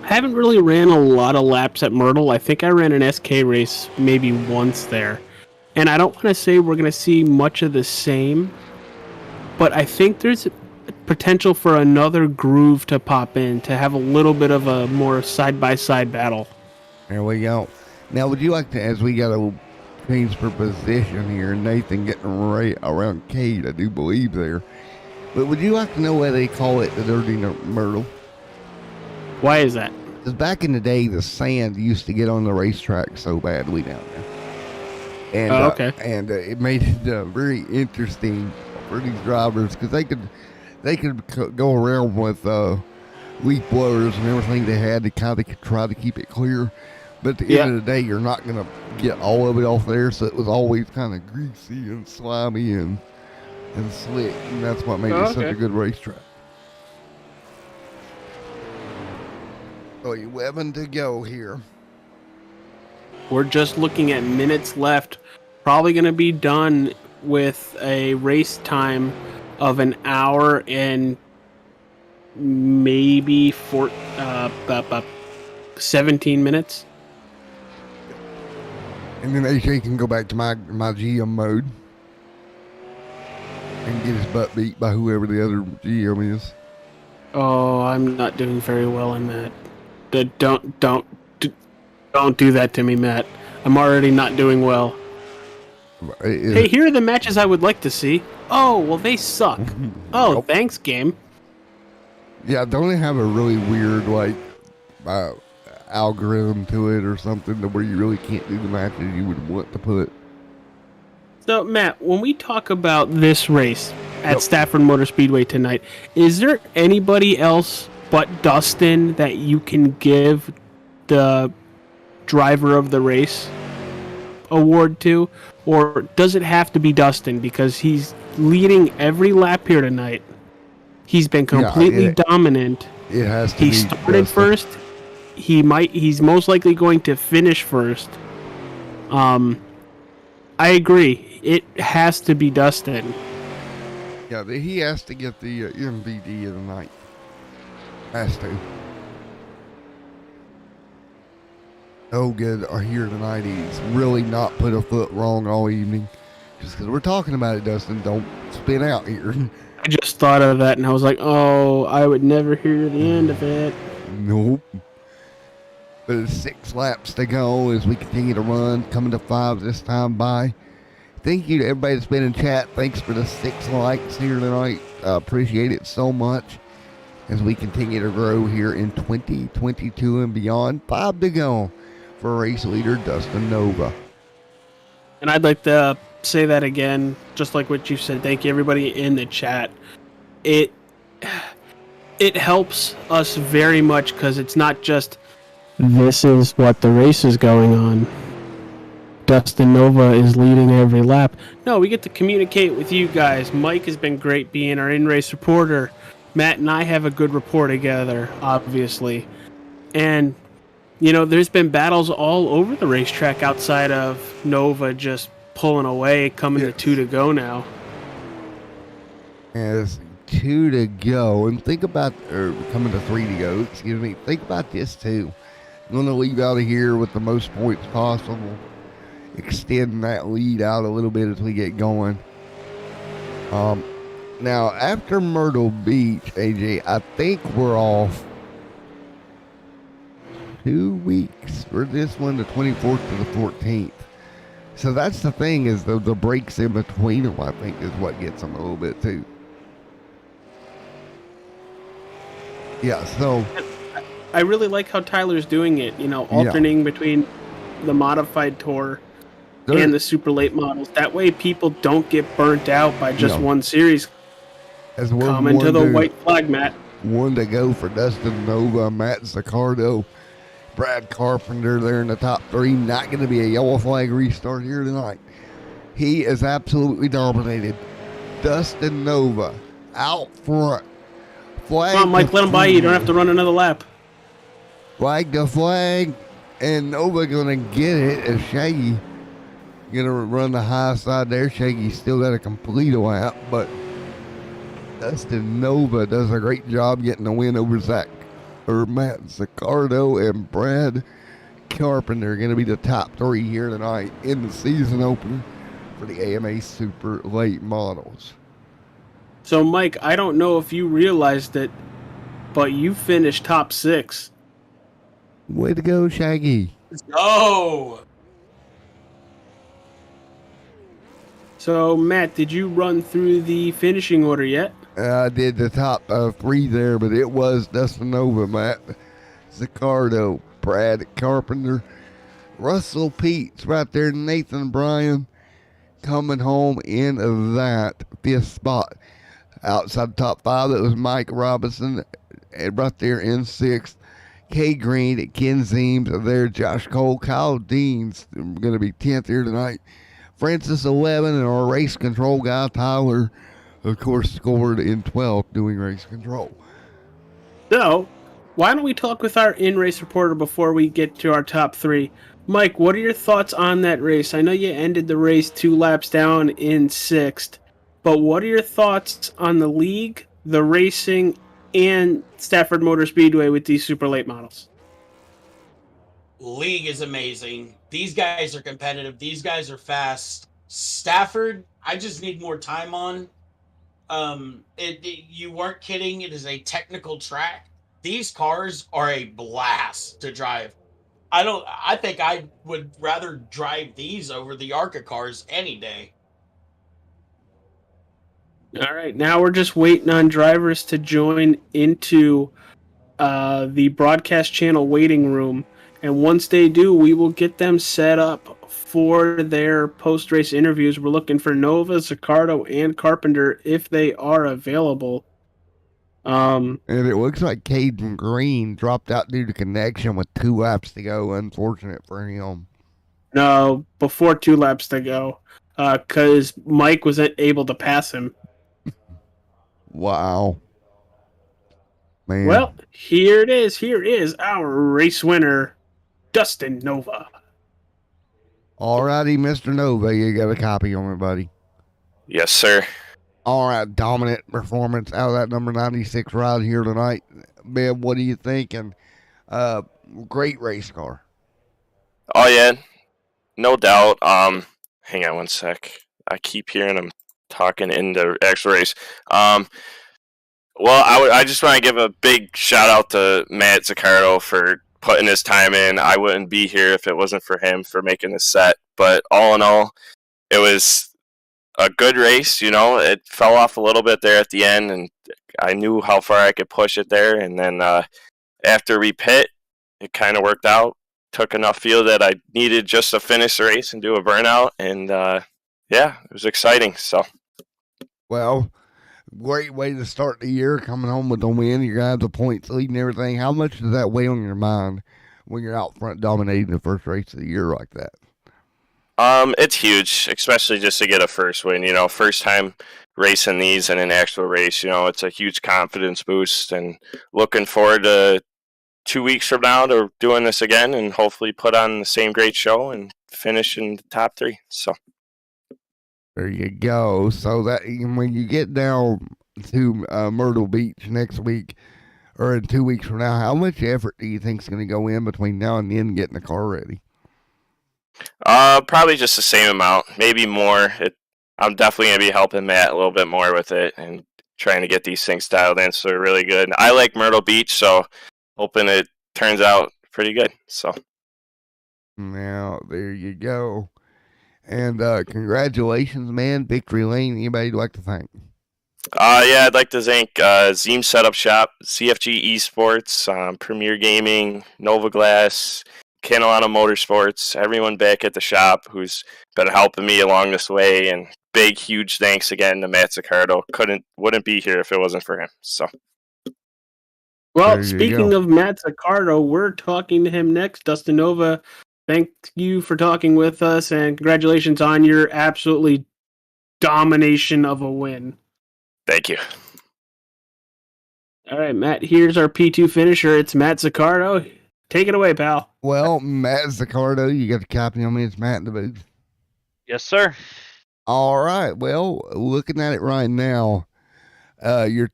I haven't really ran a lot of laps at Myrtle. I think I ran an SK race maybe once there. And I don't want to say we're going to see much of the same, but I think there's potential for another groove to pop in, to have a little bit of a more side-by-side battle. There we go. Now, would you like to, as we got a change for position here, Nathan getting right around Kate, I do believe there, but would you like to know why they call it the Dirty Myrtle? Why is that? Because back in the day, the sand used to get on the racetrack so badly down there. And, okay. It made it very interesting for these drivers, because they could go around with leaf blowers and everything they had to kind of try to keep it clear. But at the end of the day, you're not going to get all of it off there, so it was always kind of greasy and slimy and slick, and that's what made it such a good racetrack. So 11 to go here. We're just looking at minutes left. Probably going to be done with a race time of an hour and maybe 17 minutes. And then AJ can go back to my GM mode and get his butt beat by whoever the other GM is. Oh, I'm not doing very well in that. Don't do that to me, Matt. I'm already not doing well. Hey, here are the matches I would like to see. Oh, well, they suck. Oh, nope. Thanks, game. Yeah, don't they have a really weird, algorithm to it or something to where you really can't do the matches you would want to put? So, Matt, when we talk about this race at Stafford Motor Speedway tonight, is there anybody else but Dustin that you can give the driver of the race award to? Or does it have to be Dustin, because he's leading every lap here tonight? He's been completely dominant. It has to he be started Dustin first. He's most likely going to finish first. I agree. It has to be Dustin. Yeah, he has to get the MVD of the night. Has to. So good here tonight. He's really not put a foot wrong all evening. Just because we're talking about it, Dustin, don't spin out here. I just thought of that and I was like, oh, I would never hear the end of it. Nope. But it's 6 laps to go as we continue to run, coming to 5 this time by. Thank you to everybody that's been in chat. Thanks for the 6 likes here tonight. Appreciate it so much as we continue to grow here in 2022 and beyond. 5 to go for race leader Dustin Nova. And I'd like to say that again, just like what you said. Thank you, everybody in the chat. It helps us very much, because it's not just this is what the race is going on. Dustin Nova is leading every lap. No, we get to communicate with you guys. Mike has been great being our in-race reporter. Matt and I have a good rapport together, obviously. And, there's been battles all over the racetrack outside of Nova just pulling away, coming to 2 to go now. As 2 to go, and think about, or coming to 3 to go, excuse me, think about this too. Going to leave out of here with the most points possible. Extend that lead out a little bit as we get going. Now, after Myrtle Beach, AJ, I think we're off 2 weeks for this one, the 24th to the 14th. So that's the thing, is the breaks in between them, I think, is what gets them a little bit too. Yeah, so I really like how Tyler's doing it, alternating between the modified tour and the super late models. That way people don't get burnt out by just one series. As we're coming to the white flag, Matt. One to go for Dustin Nova, Matt Zaccardo, Brad Carpenter there in the top 3. Not going to be a yellow flag restart here tonight. He is absolutely dominated. Dustin Nova out front. Flag. Come on, Mike, let him by you. You don't have to run another lap. Flag to flag. And Nova going to get it as Shaggy going to run the high side there. Shaggy still got to complete a lap, but Dustin Nova does a great job getting the win over Matt Zaccardo and Brad Carpenter. Going to be the top 3 here tonight in the season opener for the AMA Super Late Models. So, Mike, I don't know if you realized it, but you finished top 6. Way to go, Shaggy. Let's go. So, Matt, did you run through the finishing order yet? I did the top 3 there, but it was Dustin Nova, Matt Zaccardo, Brad Carpenter, Russell Peets right there, Nathan Bryan coming home in that 5th spot. Outside the top 5, that was Mike Robinson, and right there in 6th. Kay Green, Ken Zeems there, Josh Cole, Kyle Dean's going to be 10th here tonight. Francis 11, and our race control guy, Tyler, of course, scored in 12th doing race control. So, why don't we talk with our in-race reporter before we get to our top 3? Mike, what are your thoughts on that race? I know you ended the race 2 laps down in 6th, but what are your thoughts on the league, the racing, and Stafford Motor Speedway with these super late models? League is amazing. These guys are competitive. These guys are fast. Stafford, I just need more time on. You weren't kidding. It is a technical track. These cars are a blast to drive. I think I would rather drive these over the ARCA cars any day. All right, now we're just waiting on drivers to join into the broadcast channel waiting room. And once they do, we will get them set up for their post-race interviews. We're looking for Nova, Zaccardo, and Carpenter if they are available. And it looks like Caden Green dropped out due to connection with 2 laps to go. Unfortunate for him. No, before 2 laps to go, because Mike wasn't able to pass him. Wow. Man. Well, here it is. Here is our race winner, Dustin Nova. Alrighty, Mr. Nova, you got a copy on me, buddy. Yes, sir. All right, dominant performance out of that number 96 ride here tonight. Ben, what are you thinking? Great race car. Oh, yeah. No doubt. Hang on one sec. I keep hearing him talking in the actual race. Well, I just want to give a big shout out to Matt Zaccardo for putting his time in. I wouldn't be here if it wasn't for him for making this set. But all in all, it was a good race. It fell off a little bit there at the end, and I knew how far I could push it there. And then after we pit, it kind of worked out. Took enough fuel that I needed just to finish the race and do a burnout. And yeah, it was exciting. So, well, great way to start the year, coming home with the win. You got the points lead and everything. How much does that weigh on your mind when you're out front dominating the first race of the year like that? It's huge, especially just to get a first win. First time racing these in an actual race. It's a huge confidence boost, and looking forward to 2 weeks from now to doing this again and hopefully put on the same great show and finish in the top 3. So there you go. So that when you get down to Myrtle Beach next week, or in 2 weeks from now, how much effort do you think is going to go in between now and then getting the car ready? Probably just the same amount, maybe more. I'm definitely gonna be helping Matt a little bit more with it and trying to get these things dialed in so they're really good. I like Myrtle Beach, so hoping it turns out pretty good. So Now there you go, and congratulations, man, Victory Lane. Anybody you'd like to thank? Yeah, I'd like to thank Zeem Setup Shop, CFG Esports, Premier Gaming, Nova Glass, Canalana Motorsports, everyone back at the shop who's been helping me along this way, and big, huge thanks again to Matt Zaccardo. Wouldn't be here if it wasn't for him. So, Well, speaking of Matt Zaccardo, we're talking to him next. Dustin Nova, thank you for talking with us, and congratulations on your absolutely domination of a win. Thank you. All right, Matt, here's our P2 finisher. It's Matt Zaccardo. Take it away, pal. Well, Matt Zaccardo, you got the captain on me. It's Matt in the booth. Yes, sir. All right. Well, looking at it right now, you're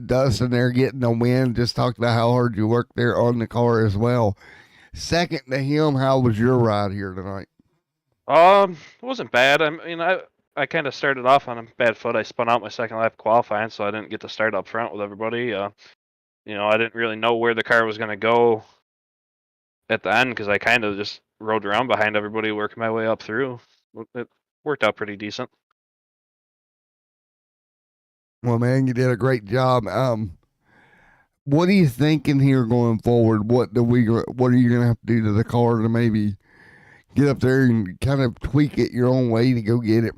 Dustin there getting the win. Just talked about how hard you worked there on the car as well. Second to him, how was your ride here tonight? It wasn't bad. I mean, I kind of started off on a bad foot. I spun out my second lap qualifying, so I didn't get to start up front with everybody. I didn't really know where the car was going to go at the end because I kind of just rode around behind everybody, working my way up through. It worked out pretty decent. Well, man, you did a great job. What are you thinking here going forward? What are you going to have to do to the car to maybe get up there and kind of tweak it your own way to go get it?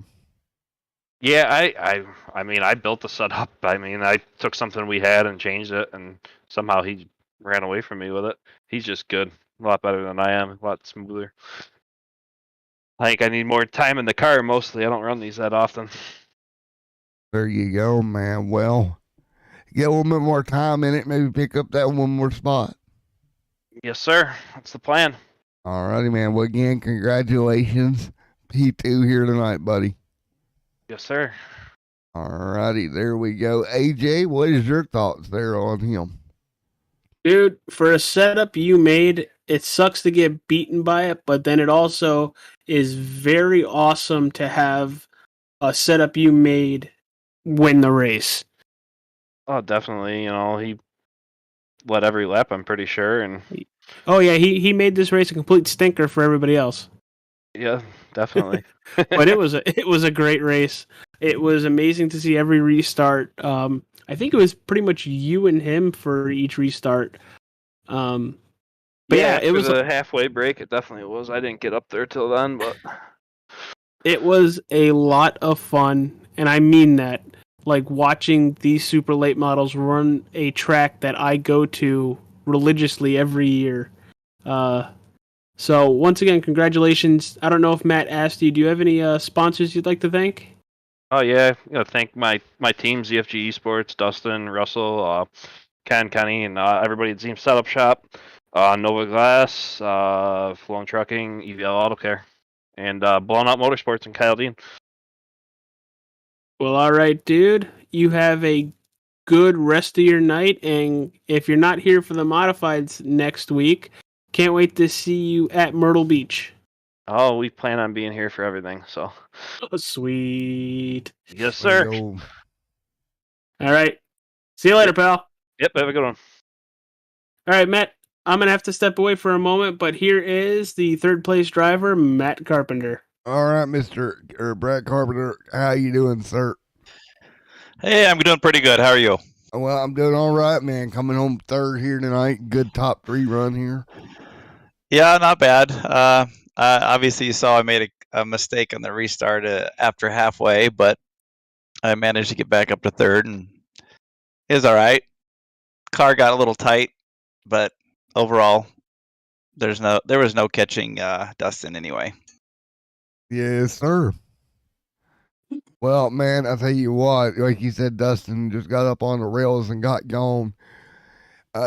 Yeah, I mean, I built the setup. I mean, I took something we had and changed it, and somehow he ran away from me with it. He's just good. A lot better than I am. A lot smoother. I think I need more time in the car, mostly. I don't run these that often. There you go, man. Well, get a little bit more time in it, maybe pick up that one more spot. Yes, sir. That's the plan. All righty, man. Well, again, congratulations. P2 here tonight, buddy. Yes, sir. All righty, there we go. AJ, what is your thoughts there on him? Dude, for a setup you made, it sucks to get beaten by it, but then it also is very awesome to have a setup you made win the race. Oh, definitely. He led every lap, I'm pretty sure. And oh yeah, he made this race a complete stinker for everybody else. Yeah, definitely. But it was a great race. It was amazing to see every restart. I think it was pretty much you and him for each restart. But yeah, it was a halfway break. It definitely was. I didn't get up there till then, but it was a lot of fun, and I mean that. Like watching these super late models run a track that I go to religiously every year. So once again, congratulations. I don't know if Matt asked you, do you have any sponsors you'd like to thank? Oh yeah, thank my team, ZFG Esports, Dustin, Russell, Ken, Kenny, and everybody at Zeem Setup Shop, Nova Glass, Flown Trucking, EVL Auto Care, and Blown Out Motorsports and Kyle Dean. Well, all right, dude. You have a good rest of your night, and if you're not here for the modifieds next week, can't wait to see you at Myrtle Beach. Oh, we plan on being here for everything, so. Oh, sweet. Yes, sir. All right. See you later, pal. Yep, have a good one. All right, Matt. I'm going to have to step away for a moment, but here is the third place driver, Matt Carpenter. All right, Brad Carpenter. How you doing, sir? Hey, I'm doing pretty good. How are you? Well, I'm doing all right, man. Coming home third here tonight. Good top 3 run here. Yeah, not bad. Obviously, you saw I made a mistake on the restart after halfway, but I managed to get back up to third, and it was all right. Car got a little tight, but overall, there was no catching Dustin anyway. Yes, sir. Well, man, I tell you what, like you said, Dustin just got up on the rails and got gone.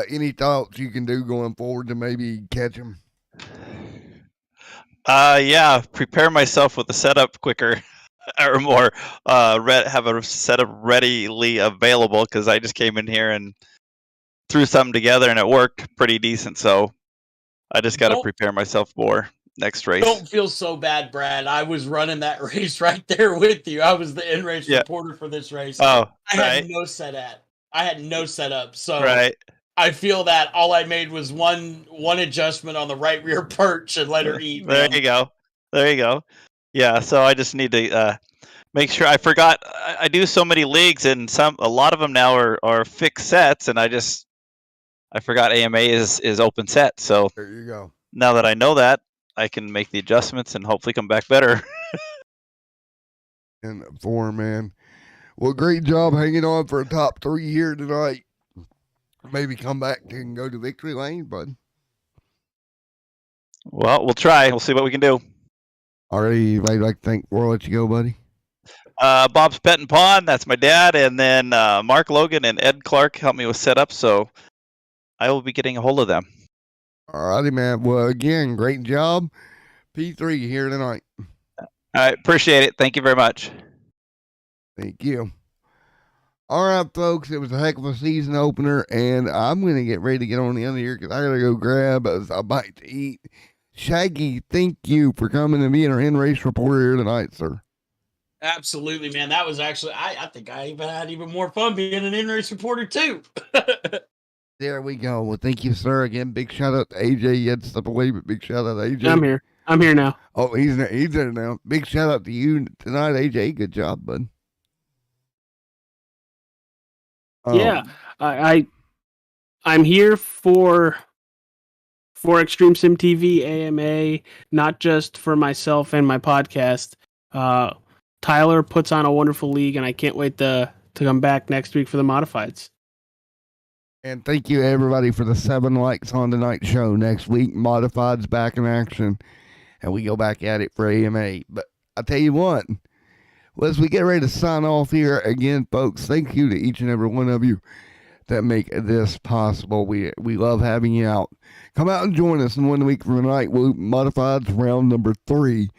Any thoughts you can do going forward to maybe catch him? Yeah, prepare myself with the setup quicker or more. Have a setup readily available because I just came in here and threw something together and it worked pretty decent. So I just got to Don't- prepare myself more next race. Don't feel so bad, Brad. I was running that race right there with you. I was the in-race Yeah. reporter for this race. Oh, I right. had no setup. I had no setup. So Right. I feel that all I made was one adjustment on the right rear perch and let her eat. There Man. you go. There you go. Yeah. So I just need to make sure. I forgot. I do so many leagues, and a lot of them now are fixed sets, and I forgot AMA is open set. So There you go. now that I know that, I can make the adjustments and hopefully come back better. And 4, man. Well, great job hanging on for a top 3 here tonight. Maybe come back and go to victory lane, bud. Well, we'll try. We'll see what we can do. Already, anybody like to think before I let you go, buddy? Bob's Pet and Pawn, that's my dad, and then Mark Logan and Ed Clark helped me with setup, so I will be getting a hold of them. Alrighty, man. Well, again, great job. P3 here tonight. All right, appreciate it. Thank you very much. Thank you. All right, folks, it was a heck of a season opener, and I'm going to get ready to get on the end here because I got to go grab a bite to eat. Shaggy, thank you for coming and being our in-race reporter here tonight, sir. Absolutely, man. That was actually, I think I even had even more fun being an in-race reporter, too. There we go. Well, thank you, sir. Again, big shout out to AJ. You had to step away, but big shout out to AJ. I'm here. I'm here now. Oh, he's there now. Big shout out to you tonight, AJ. Good job, bud. Yeah, I'm here for extremesimtv AMA, not just for myself and my podcast. Tyler puts on a wonderful league, and I can't wait to come back next week for the modifieds. And thank you, everybody, for the 7 likes on tonight's show. Next week, Modified's back in action, and we go back at it for AMA. But I tell you what, as we get ready to sign off here again, folks, thank you to each and every one of you that make this possible. We love having you out. Come out and join us in 1 week from tonight. Modified's round number 3,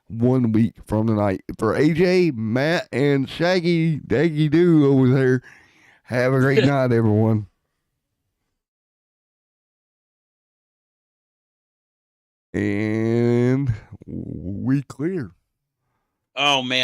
1 week from tonight. For AJ, Matt, and Shaggy Daggy Doo over there, have a great night, everyone. And we clear. Oh, man.